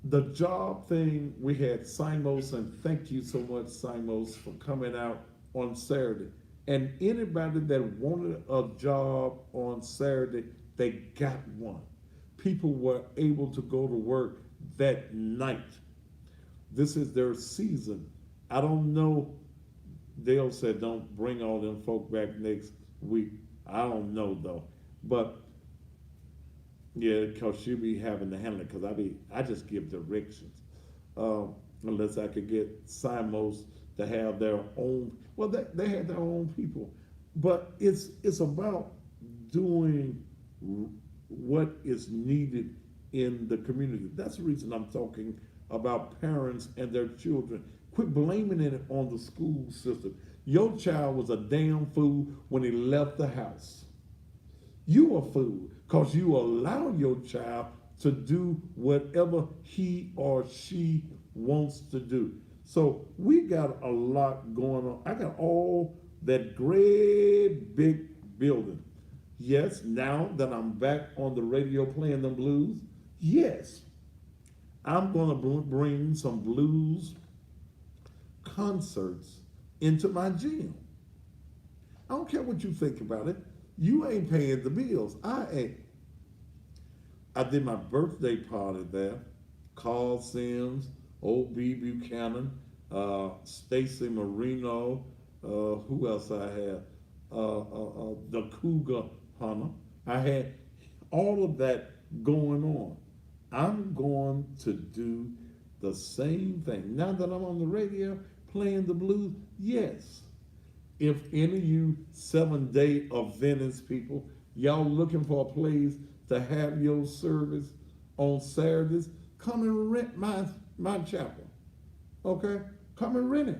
The job thing, we had Simos, and thank you so much, Simos, for coming out on Saturday. And anybody that wanted a job on Saturday, they got one. People were able to go to work that night. This is their season. I don't know. Dale said don't bring all them folk back next week. I don't know though. But yeah, because she'll be having to handle it, because I just give directions. Unless I could get Simos to have their own, well, they had their own people. But it's about doing what is needed in the community. That's the reason I'm talking about parents and their children. Quit blaming it on the school system. Your child was a damn fool when he left the house. You a fool because you allow your child to do whatever he or she wants to do. So we got a lot going on. I got all that great big building. Yes, now that I'm back on the radio playing them blues, yes, I'm going to bring some blues concerts into my gym. I don't care what you think about it. You ain't paying the bills. I ain't. I did my birthday party there. Carl Sims, old B. Buchanan, Stacy Marino, who else I had? The Cougar Hunter. I had all of that going on. I'm going to do the same thing. Now that I'm on the radio playing the blues, yes. If any of you 7-day Adventist people, y'all looking for a place to have your service, on Saturdays, come and rent my chapel. Okay? Come and rent it.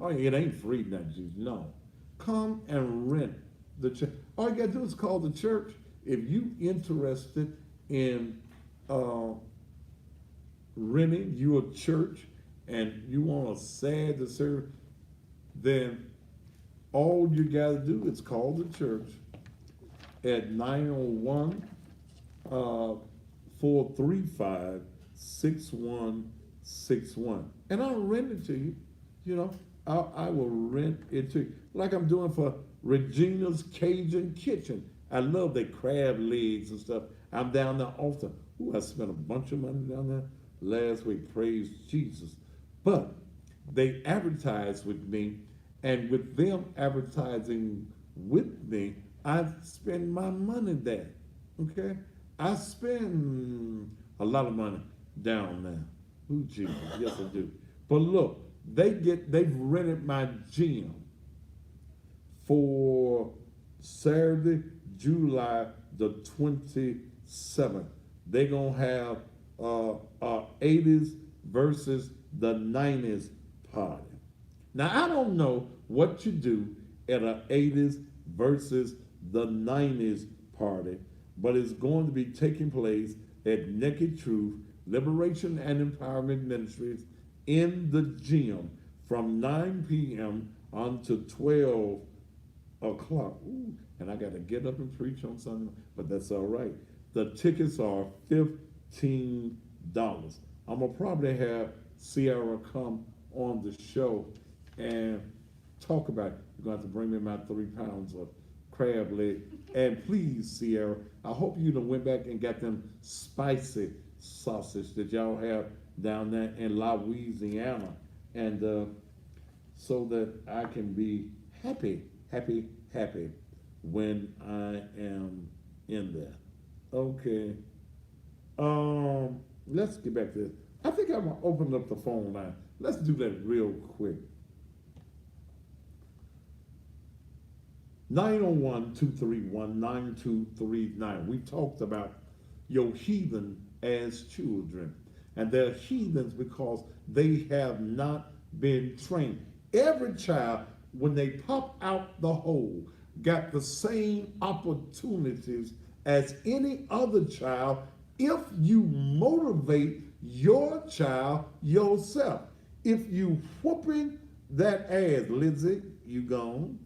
Oh, it ain't free, not Jesus. No. Come and rent the church. All you gotta do is call the church. If you interested in renting your church and you want a Saturday service, then all you gotta do is call the church at 901 435 6161. And I'll rent it to you. You know, I will rent it to you. Like I'm doing for Regina's Cajun Kitchen. I love their crab legs and stuff. I'm down there often. Ooh, I spent a bunch of money down there last week. Praise Jesus. But they advertised with me, and with them advertising with me, I spend my money there. Okay? I spend a lot of money down there. Ooh, Jesus. Yes, I do. But look, they've rented my gym for Saturday, July the 27th. They're gonna have 80s versus the 90s party. Now I don't know what you do at a 80s versus the 90s party, but it's going to be taking place at Naked Truth Liberation and Empowerment Ministries in the gym from 9 p.m. until 12 o'clock. Ooh, and I got to get up and preach on Sunday, but that's all right. The tickets are $15. I'm going to probably have Sierra come on the show and talk about it. You're going to have to bring me my 3 pounds of crab leg. And please, Sierra, I hope you done went back and got them spicy sausage that y'all have down there in Louisiana. And so that I can be happy when I am in there. Okay. Let's get back to this. I think I'm gonna open up the phone line. Let's do that real quick. 901-231-9239. We talked about your heathen as children. And they're heathens because they have not been trained. Every child, when they pop out the hole, got the same opportunities as any other child if you motivate your child yourself. If you whooping that ass, Lindsay, you gone.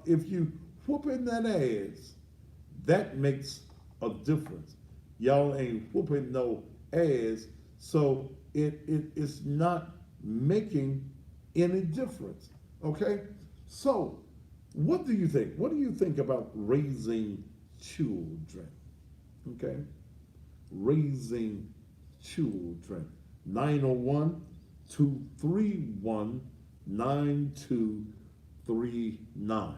If you whooping that ass, that makes a difference. Y'all ain't whooping no ass, so it's not making any difference. Okay? So, what do you think? What do you think about raising children? Okay? Raising children. 901-231-9239.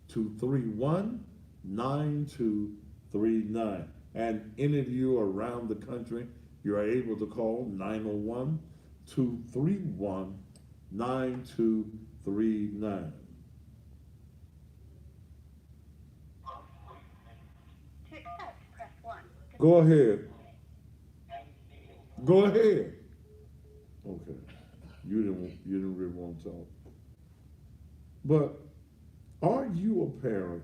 231-9239. And any of you around the country, you are able to call 901-231-9239. To accept, press 1. Go ahead. Go ahead. Okay. You didn't really want to talk. But are you a parent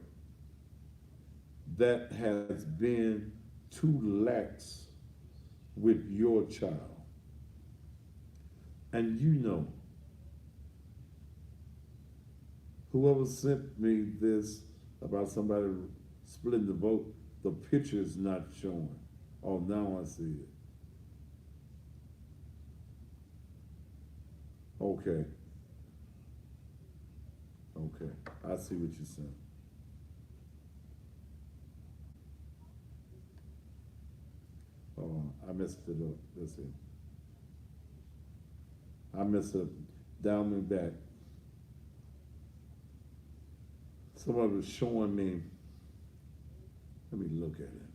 that has been too lax with your child? And you know, whoever sent me this about somebody splitting the vote, the picture is not showing. Oh, now I see it. Okay. Okay, I see what you're saying. Oh, I messed it up. Let's see. I messed it up down and back. Somebody was showing me, let me look at it,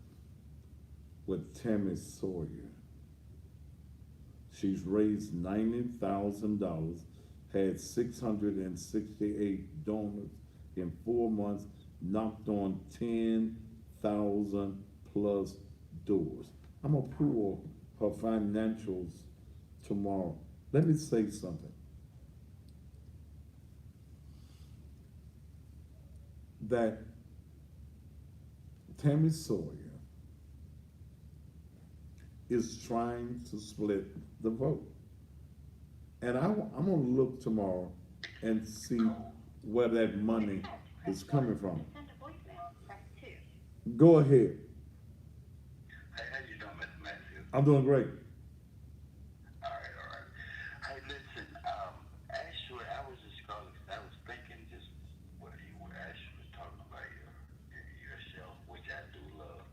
with Tammy Sawyer. She's raised $90,000, had 668 donors in 4 months, knocked on 10,000 plus doors. I'm gonna pull her financials tomorrow. Let me say something. That Tammy Sawyer is trying to split the vote. And I'm gonna look tomorrow and see where that money is coming from. To send a voicemail, press 2. Go ahead. Hey, how you doing, Mr. Matthews? I'm doing great. All right, all right. Hey, listen, actually, I was just calling 'cause I was thinking just what you were actually talking about yourself, which I do love.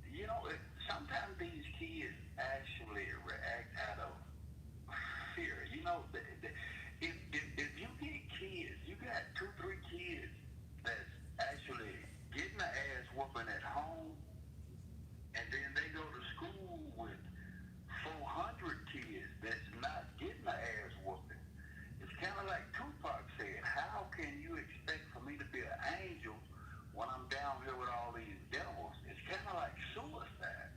You know, sometimes these kids actually react out of fear. You know, if you get kids, you got 2, 3 kids that's actually getting the ass whooping at home, and then they go to school with 400 kids that's not getting the ass whooping. It's kind of like Tupac said, how can you expect for me to be an angel when I'm down here with all these devils? It's kind of like suicide.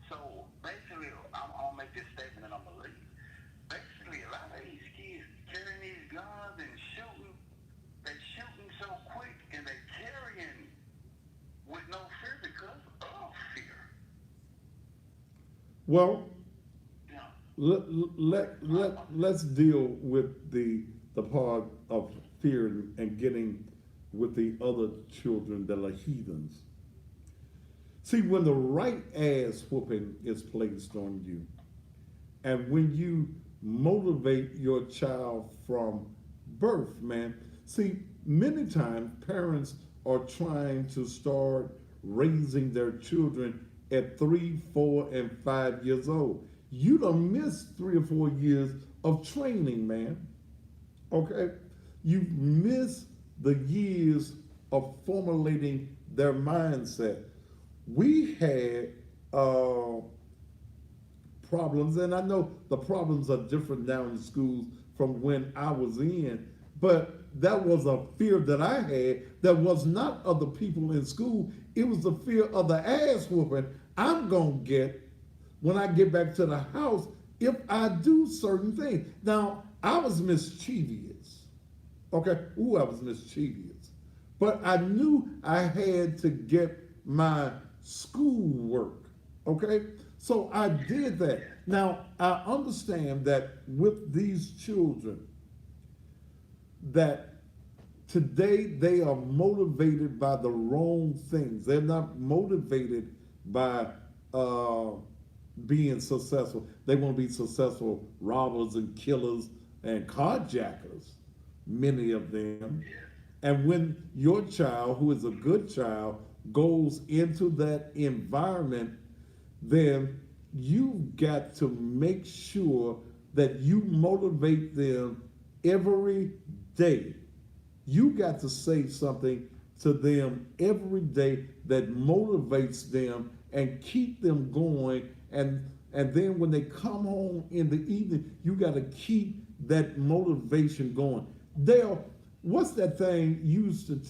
So basically, I'm going to make this statement and I'm going to leave. Basically, a lot of these kids carrying these guns and shooting, they shooting so quick and they carrying with no fear because of fear. Well, Yeah. let's deal with the part of fear and getting with the other children that are heathens. See, when the right ass whooping is placed on you, and when you motivate your child from birth, man, see, many times parents are trying to start raising their children at 3, 4, and 5 years old. You done missed 3 or 4 years of training, man. Okay? You've missed the years of formulating their mindset. We had problems, and I know the problems are different now in schools from when I was in, but that was a fear that I had that was not of the people in school. It was the fear of the ass whooping I'm going to get when I get back to the house if I do certain things. Now, I was mischievous. Okay? Ooh, I was mischievous. But I knew I had to get my schoolwork. Okay? So I did that. Now, I understand that with these children, that today they are motivated by the wrong things. They're not motivated by being successful. They want to be successful robbers and killers and carjackers, many of them. And when your child, who is a good child, goes into that environment, then you've got to make sure that you motivate them every day. You got to say something to them every day that motivates them and keep them going. And then when they come home in the evening, you got to keep that motivation going. Dale, what's that thing you used to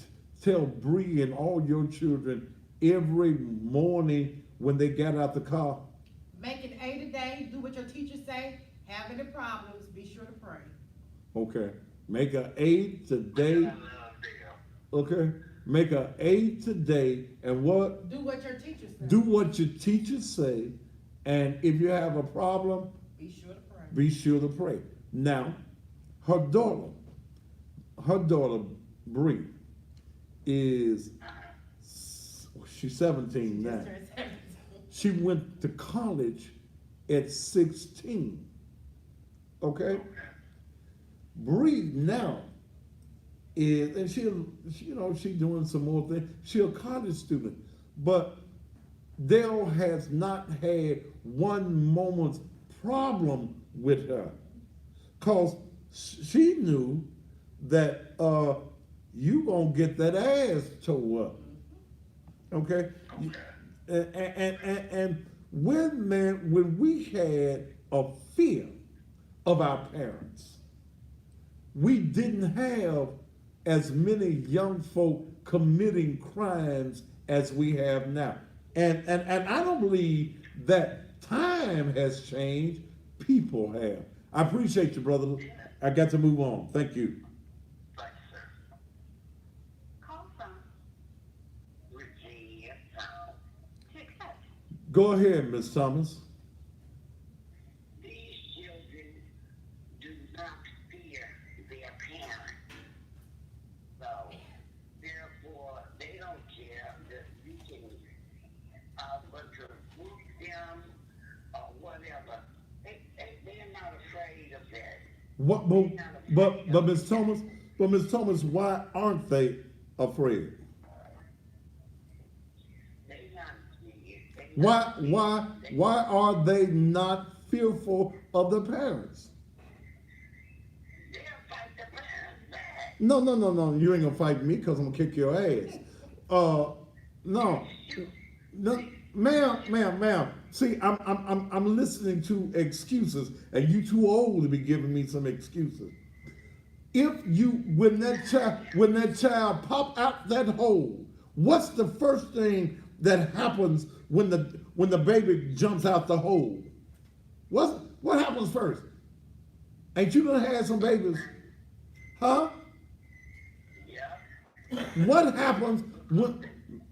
tell Bree and all your children every morning when they got out the car? Make it 8 a day, do what your teachers say, have any problems, be sure to pray. Okay. Make a 8 today. Okay. Make a 8 today, and what? Do what your teachers say. Do what your teachers say, and if you have a problem, Be sure to pray. be sure to pray. Now, her daughter Bree, is she's 17 now. Just turned 17. She went to college at 16. Okay? Bree now is, and she's doing some more things. She's a college student, but Dale has not had one moment's problem with her, cause she knew that you gonna get that ass tore up. Okay? And when we had a fear of our parents, we didn't have as many young folk committing crimes as we have now. And I don't believe that time has changed, people have. I appreciate you, brother. I got to move on. Thank you. Thank you, sir. Call from Virginia Town. to accept. Go ahead, Miss Thomas. These children do not fear their parents. So, therefore, they don't care that you can recruit them or whatever. They're not afraid of that. What, but Miss Thomas, why aren't they afraid? They're not scared. Why are they not fearful of the parents? They'll fight the parents back. No. You ain't gonna fight me because I'm gonna kick your ass. No, ma'am. See, I'm listening to excuses, and you too old to be giving me some excuses. When that child pop out that hole, what's the first thing that happens when the baby jumps out the hole? What happens first? Ain't you done had some babies? Huh? Yeah. What happens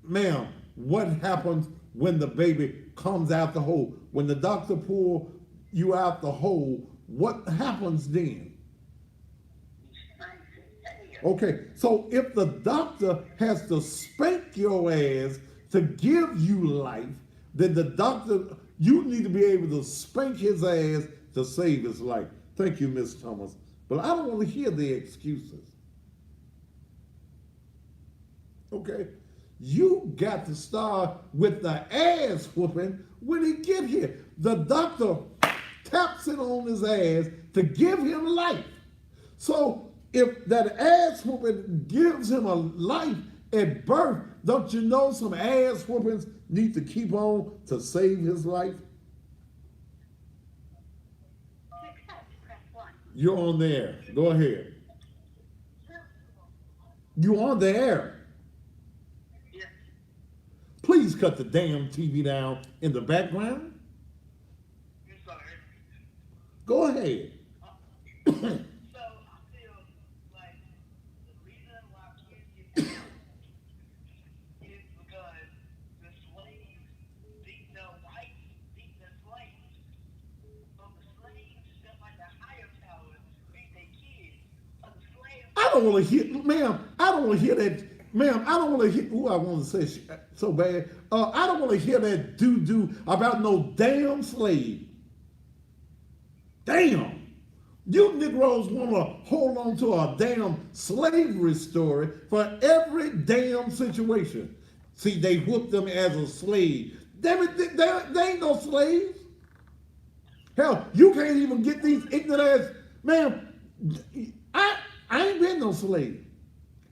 ma'am, what happens when the baby comes out the hole? When the doctor pull you out the hole, what happens then? Okay, so if the doctor has to spank your ass to give you life, then you need to be able to spank his ass to save his life. Thank you, Miss Thomas. But I don't want to hear the excuses. Okay? You got to start with the ass whooping when he get here. The doctor taps it on his ass to give him life. So if that ass whooping gives him a life at birth, don't you know some ass whoopings need to keep on to save his life? To accept, press 1. You're on the air. Go ahead. You on the air. Yeah. Please cut the damn TV down in the background. I'm sorry. Go ahead. So I feel like the reason why kids get killed is because the slaves beat the whites, beat the slaves. So the slaves, just like the higher powers, beat their kids. So the slaves. I don't want to hear, ma'am. I don't want to hear that, ma'am. I don't want to hear. Ooh, I want to say so bad. I don't want to hear that doo about no damn slave. Damn. You Negroes want to hold on to a damn slavery story for every damn situation. See, they whooped them as a slave. Damn it, they ain't no slaves. Hell, you can't even get these ignorant ass, man. I ain't been no slave.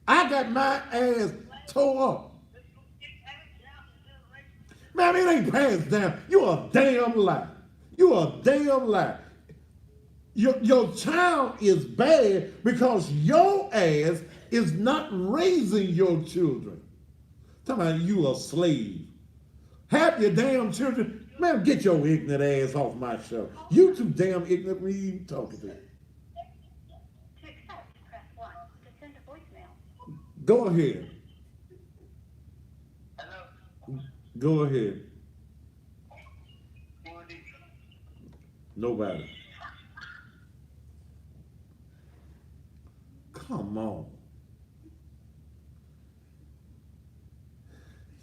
I got my ass tore up. Man, it ain't passed down. You a damn lie. You a damn lie. Your child is bad because your ass is not raising your children. Talking about you a slave. Have your damn children. Man, get your ignorant ass off my show. You too damn ignorant when you even talking to me. To accept, press 1. To send a voicemail. Go ahead. Hello? Go ahead. Who are these? Nobody. Come on.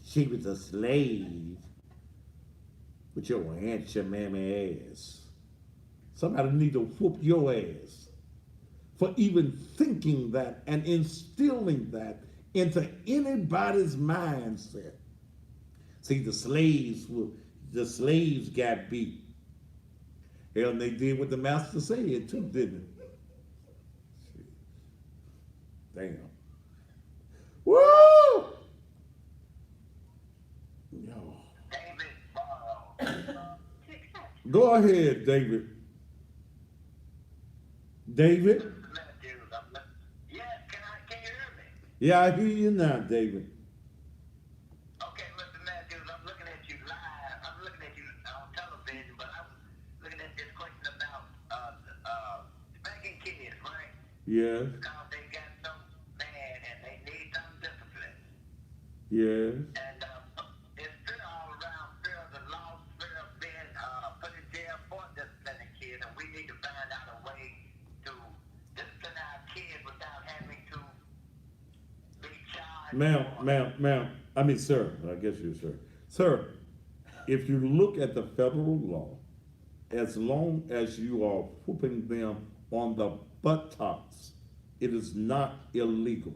She was a slave with your aunt, your mammy ass. Somebody need to whoop your ass for even thinking that and instilling that into anybody's mindset. See, the slaves got beat. Hell, and they did what the master said too, didn't it? Damn. Woo! Yo. David Barrow. To accept, Go ahead, David. David? Yeah, can you hear me? Yeah, I hear you now, David. Okay, Mr. Matthews, I'm looking at Yes. because they got so mad and they need some discipline. Yes. And it's fear all around, fear of the lost, fear of being put in jail for disciplining kids, and we need to find out a way to discipline our kids without having to be charged. Ma'am, I mean, sir, I guess you're sir. Sir, if you look at the federal law, as long as you are whooping them on the buttocks, it is not illegal.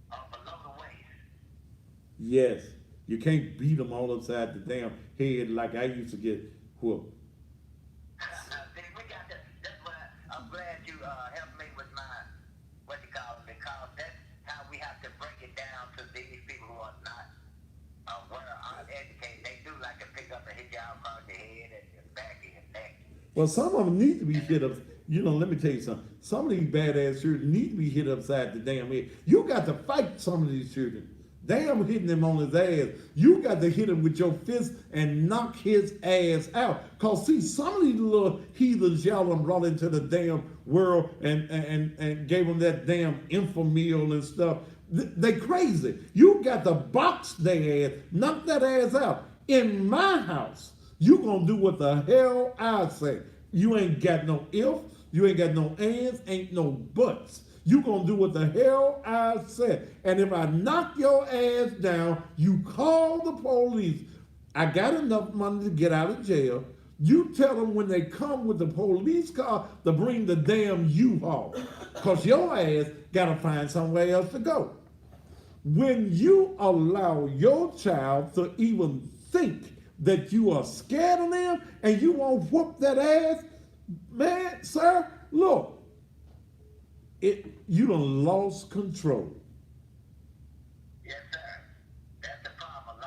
Below the waist. Yes, you can't beat them all upside the damn head like I used to get whooped. See, we got that. That's what I'm glad you helped me with my, what you call it, because that's how we have to break it down to these people who are not uneducated. They do like to pick up and hit you all across your head and your back and your neck. Well, some of them need to be hit up. You know, let me tell you something. Some of these badass children need to be hit upside the damn head. You got to fight some of these children. Damn hitting him on his ass. You got to hit him with your fist and knock his ass out. Cause see, some of these little heathens y'all done brought into the damn world and gave them that damn infomeal and stuff. They crazy. You got to box their ass, knock that ass out. In my house, you gonna do what the hell I say. You ain't got no if, you ain't got no ands, ain't no buts. You gonna do what the hell I said. And if I knock your ass down, you call the police. I got enough money to get out of jail. You tell them when they come with the police car to bring the damn U-Haul. Because your ass gotta find somewhere else to go. When you allow your child to even think that you are scared of them and you won't whoop that ass, man, sir, look. You done lost control. Yes, sir. That's the problem.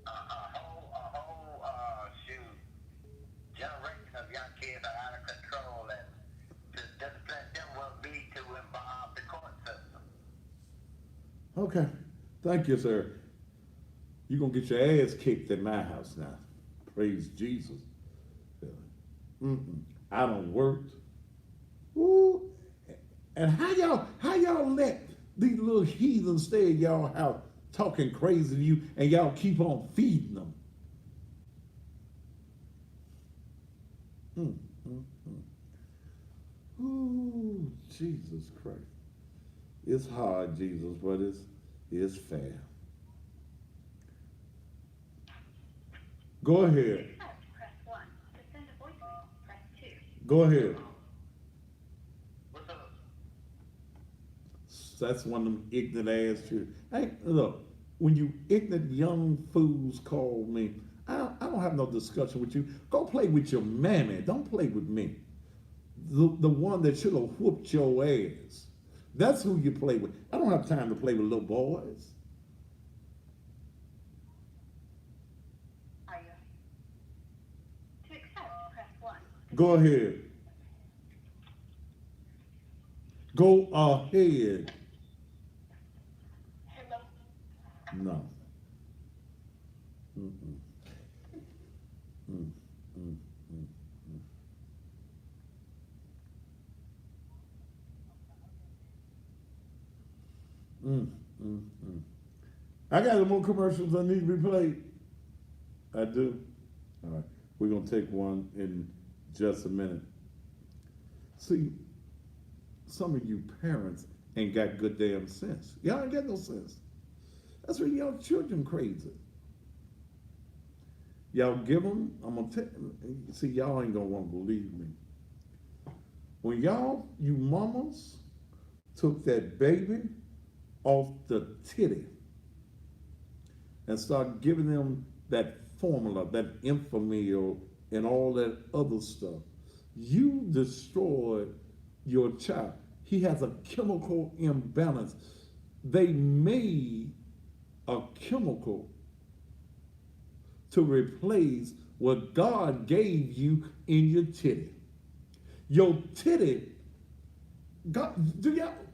A whole generation of young kids are out of control, and to discipline them will be to involve the court system. Okay. Thank you, sir. You're going to get your ass kicked at my house now. Praise Jesus. I done worked. Ooh. And how y'all let these little heathens stay in y'all house talking crazy to you and y'all keep on feeding them? Ooh, Jesus Christ. It's hard, Jesus, but it's fair. Go ahead. Press 1. To send a voicemail, press 2. Go ahead. What's up? That's one of them ignorant ass children. Hey, look, when you ignorant young fools call me, I don't have no discussion with you. Go play with your mammy. Don't play with me. The one that should have whooped your ass. That's who you play with. I don't have time to play with little boys. Are you? To accept, press 1. Go ahead. Go ahead. Hello. No. I got some more commercials that need to be played. I do. All right. We're going to take one in just a minute. See, some of you parents ain't got good damn sense. Y'all ain't got no sense. That's why y'all children crazy. Y'all give them, I'm going to tell you, see, y'all ain't going to want to believe me. When y'all, you mamas, took that baby off the titty and start giving them that formula, that Enfamil, and all that other stuff, you destroyed your child. He has a chemical imbalance. They made a chemical to replace what God gave you in your titty. Your titty, God,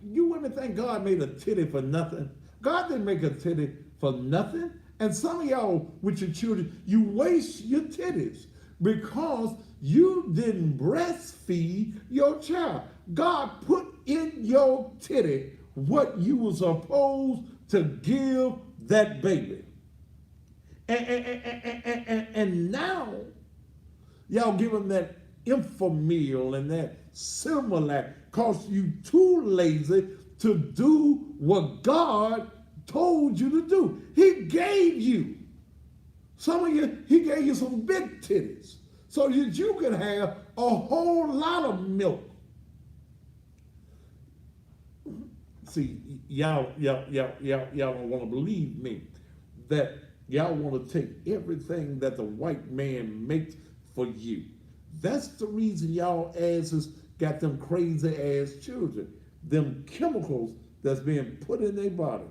you women think God made a titty for nothing? God didn't make a titty for nothing. And some of y'all with your children, you waste your titties. because you didn't breastfeed your child. God put in your titty what you were supposed to give that baby. And now, y'all give them that Infamil and that Similac because you too lazy to do what God told you to do. He gave you. Some of you, he gave you some big titties so that you could have a whole lot of milk. See, y'all don't want to believe me that y'all want to take everything that the white man makes for you. That's the reason y'all asses got them crazy ass children, them chemicals that's being put in their body.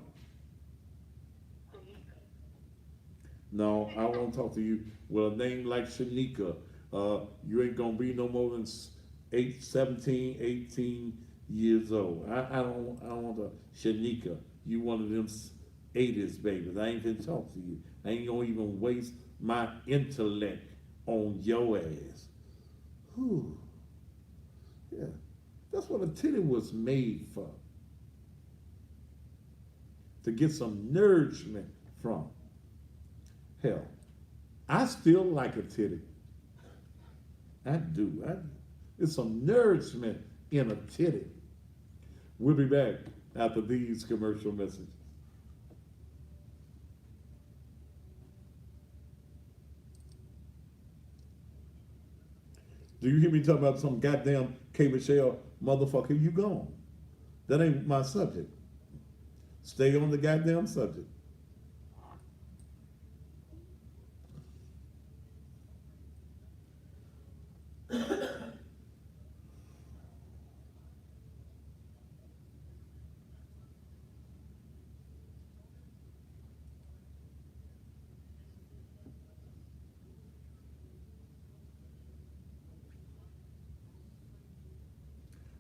No, I want to talk to you with a name like Shanika. You ain't gonna be no more than 17, 18 years old. I don't want a Shanika. You one of them 80s babies. I ain't gonna talk to you. I ain't gonna even waste my intellect on your ass. Whew. Yeah, that's what a titty was made for. To get some nourishment from. Hell, I still like a titty. I do. There's some nourishment in a titty. We'll be back after these commercial messages. Do you hear me talking about some goddamn K. Michelle motherfucker? You gone. That ain't my subject. Stay on the goddamn subject.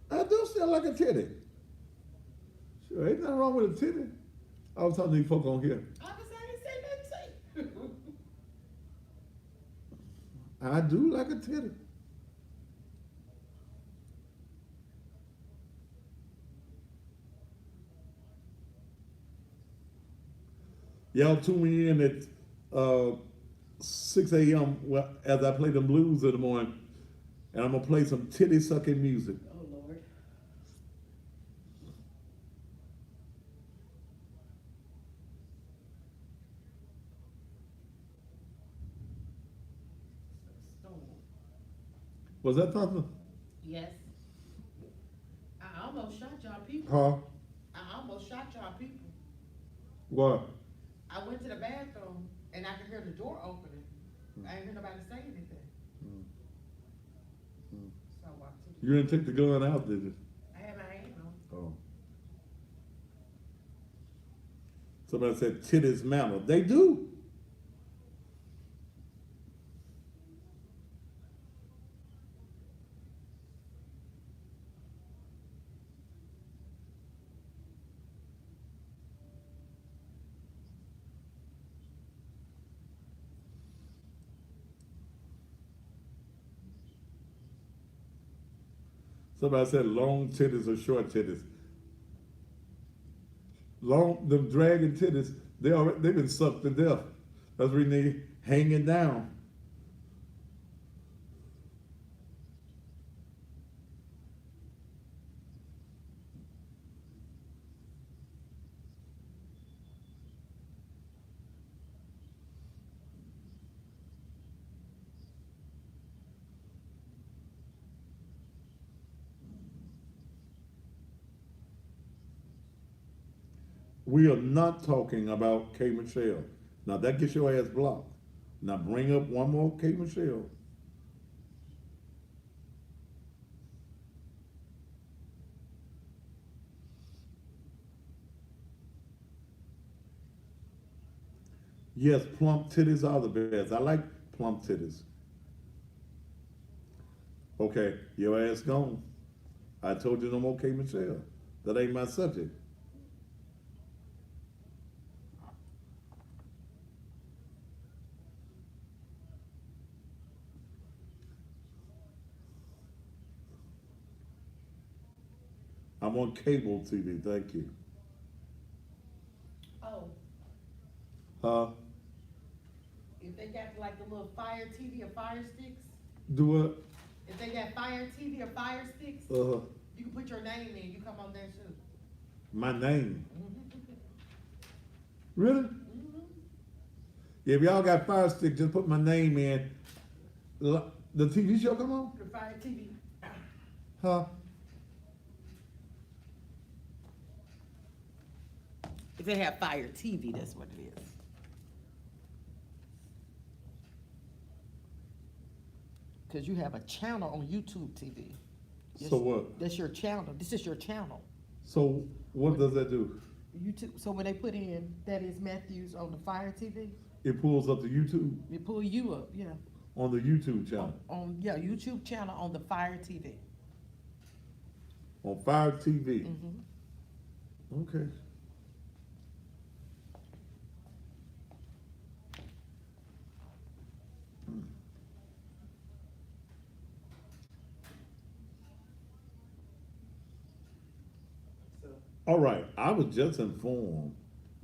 I do still like a titty. Sure, ain't nothing wrong with a titty. I was talking to these folk on here. I didn't say nothing to you. I do like a titty. Y'all tune me in at 6 a.m. As I play the blues in the morning, and I'm gonna play some titty sucking music. Oh, Lord. Storm. Was that something? Yes. I almost shot y'all people. Huh? I almost shot y'all people. What? I went to the bathroom and I could hear the door opening. I didn't hear nobody say anything. So I walked to the You didn't take the gun out, did you? I had my hand on. Oh. Somebody said titties matter. They do. Somebody said long titties or short titties. Them dragon titties, they've been sucked to death. That's the reason they hanging down. We are not talking about K. Michelle. Now that gets your ass blocked. Now bring up one more K. Michelle. Yes, plump titties are the best. I like plump titties. Okay, your ass gone. I told you no more K. Michelle. That ain't my subject. I'm on cable TV, thank you. Oh, Huh? if they got like the little Fire TV or Fire Sticks, Do what? if they got Fire TV or Fire Sticks, Uh, you can put your name in, you come on there too. my name. Really? Mhm. Yeah, if y'all got Fire Stick, just put my name in. The TV show come on? The Fire TV. Huh? If they have Fire TV, that's what it is. Cause you have a channel on YouTube TV. So what? That's your channel. This is your channel. So what does that do? YouTube. So when they put in that is Matthews on the Fire TV, It pulls up the YouTube it pull you up. Yeah. on the YouTube channel. On yeah YouTube channel on the Fire TV. On Fire TV. Mm-hmm. Okay. All right, I was just informed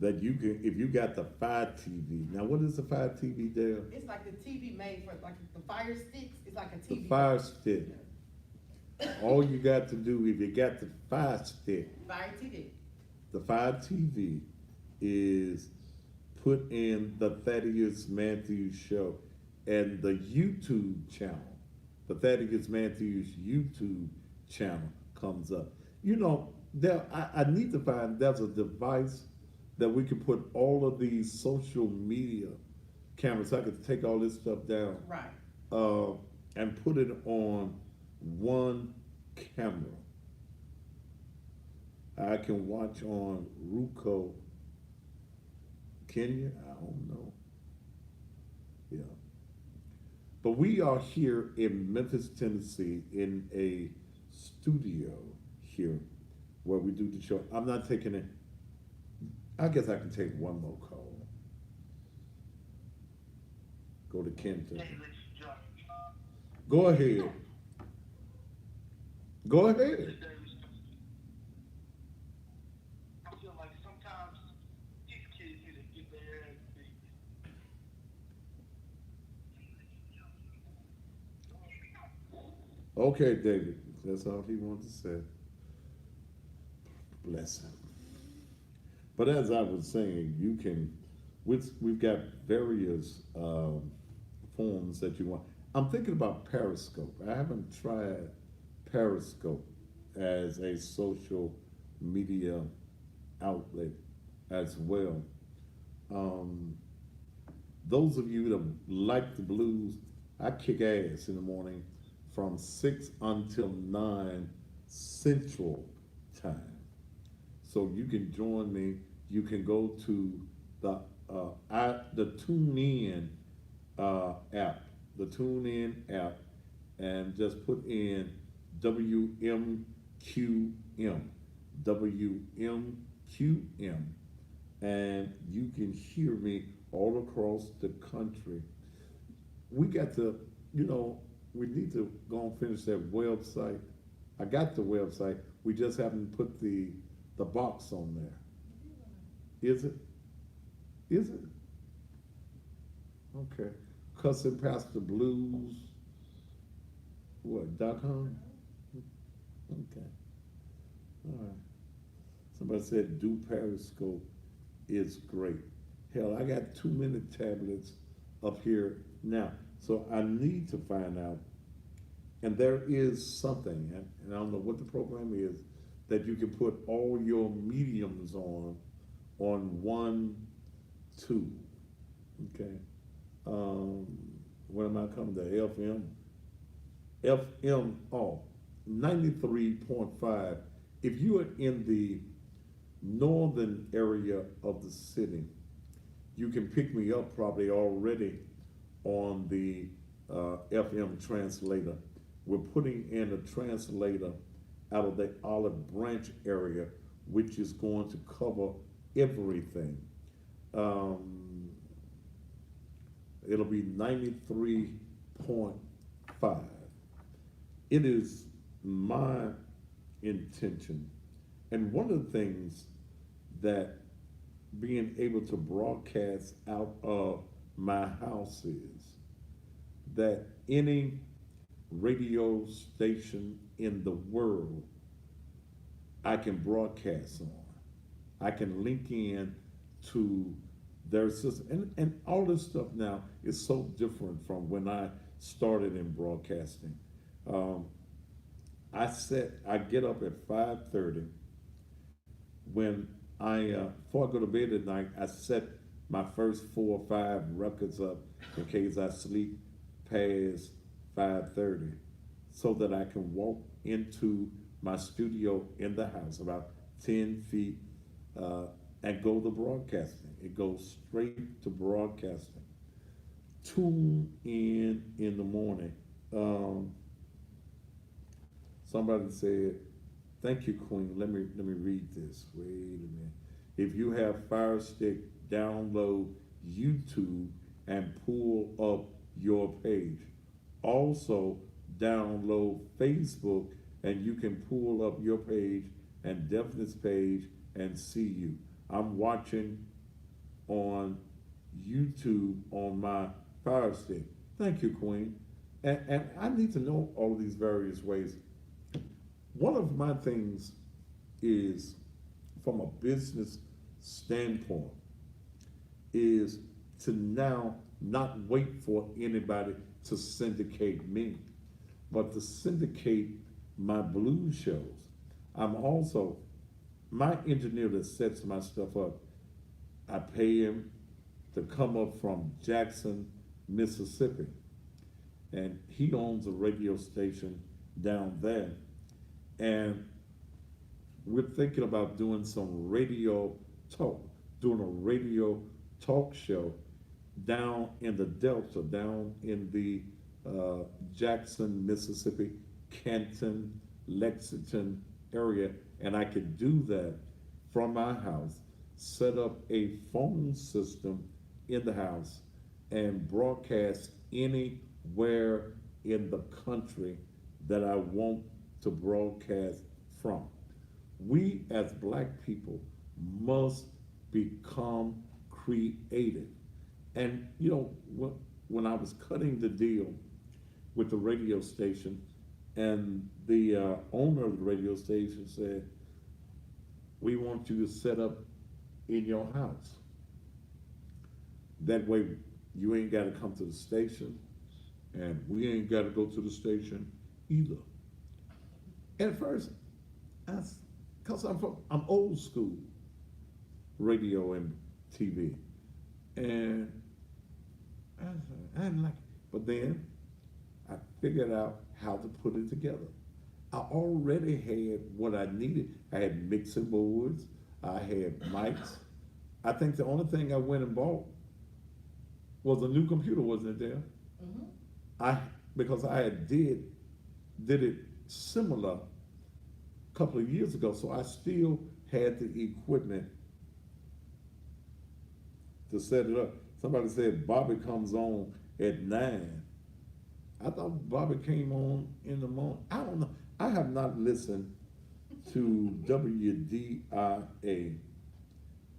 that you can, if you got the Fire TV. Now, what is the Fire TV there? It's like the TV made for like the Fire Sticks. It's like a The TV. Fire Stick. All you got to do, if you got the Fire Stick, Fire TV. the Fire TV is put in the Thaddeus Matthews Show and the YouTube channel. The Thaddeus Matthews YouTube channel comes up. You know, I need to find there's a device that we can put all of these social media cameras. I could take all this stuff down Right. and put it on one camera. I can watch on Roku, Kenya. I don't know. Yeah. But we are here in Memphis, Tennessee, in a studio here where we do the show. I'm not taking it. I guess I can take one more call. Go to Kenton. Go ahead. Go ahead. I feel like sometimes these kids need to get their ass beat. Okay, David. That's all he wanted to say. Bless him. But as I was saying, you can, we've got various forms that you want. I'm thinking about Periscope. I haven't tried Periscope as a social media outlet as well. Those of you that like the blues, I kick ass in the morning from 6 until 9 Central Time. So you can join me. You can go to the TuneIn app, the TuneIn app, and just put in WMQM, WMQM, and you can hear me all across the country. We got to, we need to go and finish that website. I got the website. We just haven't put the box on there. Is it? Is it? Okay. Cussing Pastor Blues. .com? Okay. All right. Somebody said do Periscope is great. Hell, I got 2 minute tablets up here now. So I need to find out. And there is something, and I don't know what the program is, that you can put all your mediums on one tube. Okay. What am I coming to? FM? FM, 93.5. If you are in the northern area of the city, you can pick me up probably already on the FM translator. We're putting in a translator out of the Olive Branch area, which is going to cover everything. It'll be 93.5. It is my intention And one of the things that being able to broadcast out of my house is that any radio station in the world I can broadcast on. I can link in to their system. And all this stuff now is so different from when I started in broadcasting. Um, I get up at 5:30. When before I go to bed at night, I set my first 4 or 5 records up in case I sleep past 5:30, so that I can walk into my studio in the house about 10 feet and go to broadcasting. It goes straight to broadcasting. Tune in the morning. Somebody said, "Thank you, Queen." Let me read this. Wait a minute. If you have Fire Stick, download YouTube and pull up your page. Also, download Facebook and you can pull up your page and Definite's page and see you. I'm watching on YouTube on my Fire Stick. Thank you, Queen. And I need to know all of these various ways. One of my things is, from a business standpoint, is to now not wait for anybody to syndicate me, but to syndicate my blues shows. I'm also, my engineer that sets my stuff up, I pay him to come up from Jackson, Mississippi. And he owns a radio station down there. And we're thinking about doing some radio talk, doing a radio talk show down in the Delta, down in the Jackson, Mississippi, Canton, Lexington area. And I could do that from my house, set up a phone system in the house, and broadcast anywhere in the country that I want to broadcast from. We as Black people must become creative. And you know, when I was cutting the deal with the radio station, and the owner of the radio station said, "We want you to set up in your house. That way you ain't got to come to the station, and we ain't got to go to the station either." And at first, because I'm old school radio and TV, and I didn't like it. But then I figured out how to put it together. I already had what I needed. I had mixing boards, I had mics. I think the only thing I went and bought was a new computer, wasn't it there? Mm-hmm. Because I had did it similar a couple of years ago, so I still had the equipment to set it up. Somebody said Bobby comes on at 9. I thought Bobby came on in the morning. I don't know. I have not listened to WDIA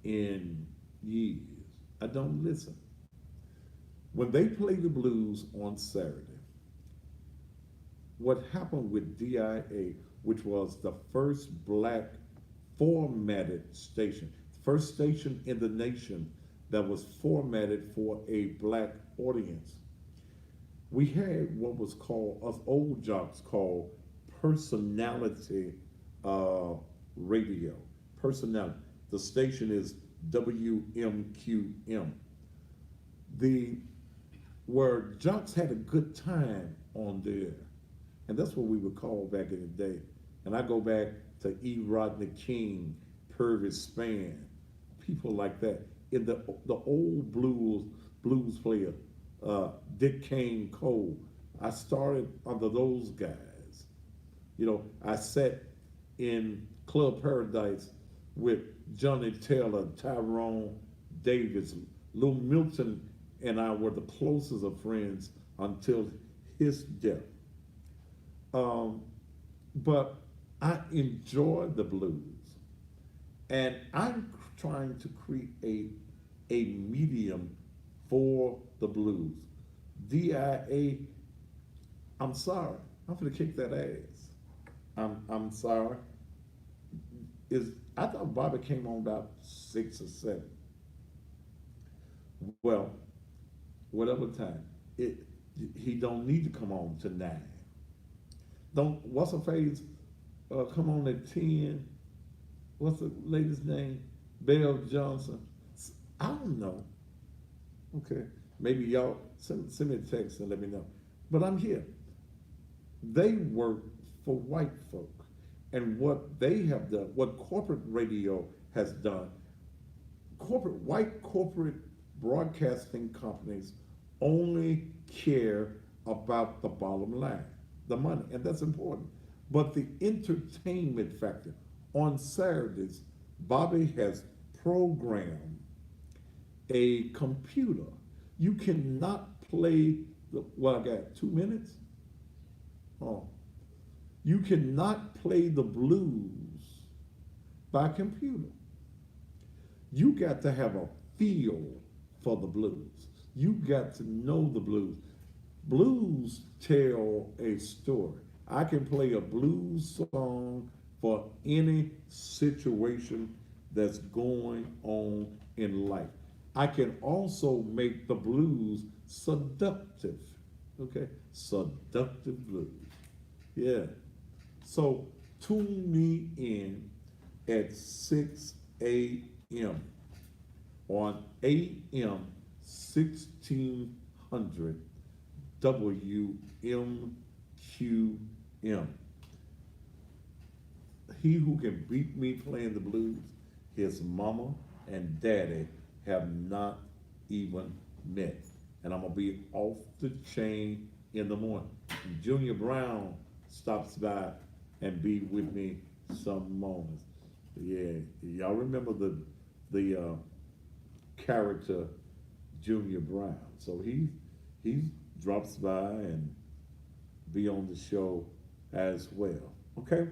in years. I don't listen. When they play the blues on Saturday, what happened with DIA, which was the first Black formatted station, first station in the nation that was formatted for a Black audience, we had what was called, us old jocks called personality radio. Personality. The station is WMQM. Where jocks had a good time on there. And that's what we would call back in the day. And I go back to E. Rodney King, Purvis Spann, people like that. In the old blues player, Dick Kane Cole. I started under those guys. You know, I sat in Club Paradise with Johnny Taylor, Tyrone Davis. Lou Milton and I were the closest of friends until his death. But I enjoyed the blues. And I'm trying to create a medium for the blues. DIA, I'm sorry. I'm gonna kick that ass. I'm sorry. I thought Bobby came on about 6 or 7. Well, whatever time. He don't need to come on to 9. Don't what's her face? Come on at 10. What's the lady's name? Belle Johnson. I don't know. Okay. Maybe y'all send me a text and let me know. But I'm here. They work for white folk. And what they have done, what corporate radio has done, white corporate broadcasting companies only care about the bottom line, the money, and that's important. But the entertainment factor, on Saturdays, Bobby has programmed a computer. You cannot play I got 2 minutes? Oh. You cannot play the blues by computer. You got to have a feel for the blues. You got to know the blues. Blues tell a story. I can play a blues song for any situation that's going on in life. I can also make the blues seductive. Okay? Seductive blues. Yeah. So tune me in at 6 a.m. on AM 1600 WMQM. He who can beat me playing the blues, his mama and daddy have not even met. And I'm going to be off the chain in the morning. Junior Brown stops by and be with me some moments. Yeah, y'all remember the character Junior Brown. So he drops by and be on the show as well. Okay?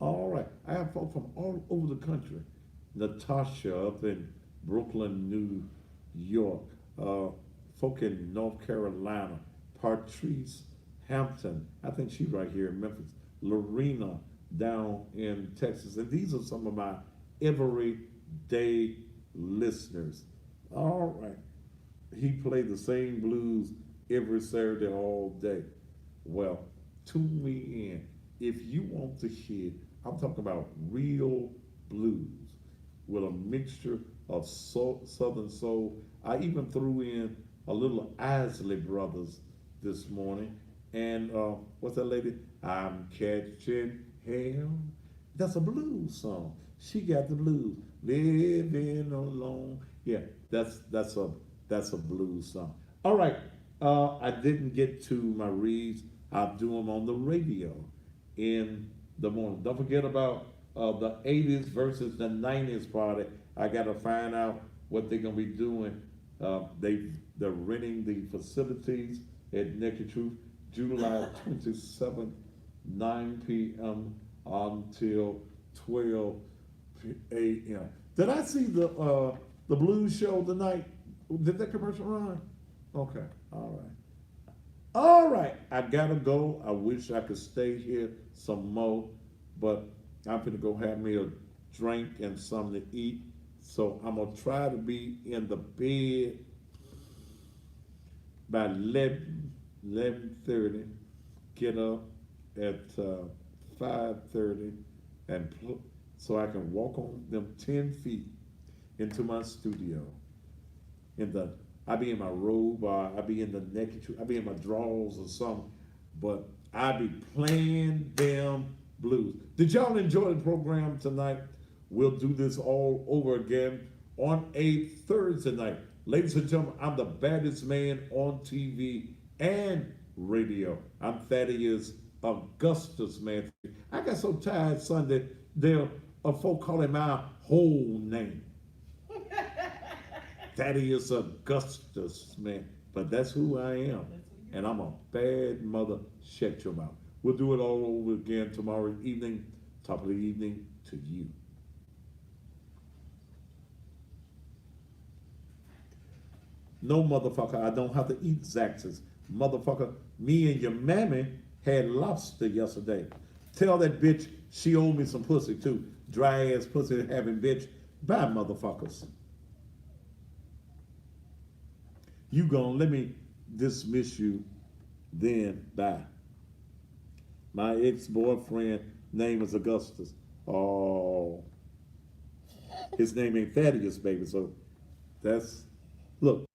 All right. I have folks from all over the country. Natasha up in Brooklyn, New York. Folk in North Carolina. Patrice Hampton. I think she's right here in Memphis. Lorena down in Texas. And these are some of my everyday listeners. All right. He played the same blues every Saturday all day. Well, tune me in. If you want to hear, I'm talking about real blues with a mixture of Southern soul. I even threw in a little Isley Brothers this morning. And what's that lady? I'm catching hell. That's a blues song. She got the blues. Living alone. Yeah, that's a blues song. All right. I didn't get to my reads. I'll do them on the radio in the morning. Don't forget about the 80s versus the 90s party. I got to find out what they're going to be doing. They're renting the facilities at Naked Truth, July 27th, 9 p.m. until 12 a.m. Did I see the blues show tonight? Did that commercial run? Okay, all right. All right, I gotta go. I wish I could stay here some more, but I'm gonna go have me a drink and something to eat. So I'm gonna try to be in the bed by 11:30, get up at 5:30, and so I can walk on them 10 feet into my studio. I be in my robe, I be in the naked, I be in my drawers or something, but I be playing them blues. Did y'all enjoy the program tonight? We'll do this all over again on a Thursday night. Ladies and gentlemen, I'm the baddest man on TV and radio. I'm Thaddeus Augustus Manthey. I got so tired Sunday, folk calling my whole name. Thaddeus Augustus, man. But that's who I am. And I'm a bad mother. Shut your mouth. We'll do it all over again tomorrow evening. Top of the evening to you. No, motherfucker, I don't have to eat Zaxby's. Motherfucker, me and your mammy had lobster yesterday. Tell that bitch she owed me some pussy too. Dry ass pussy having bitch. Bye, motherfuckers. You gonna let me dismiss you, then bye. My ex-boyfriend name is Augustus. Oh, his name ain't Thaddeus, baby. So that's, look,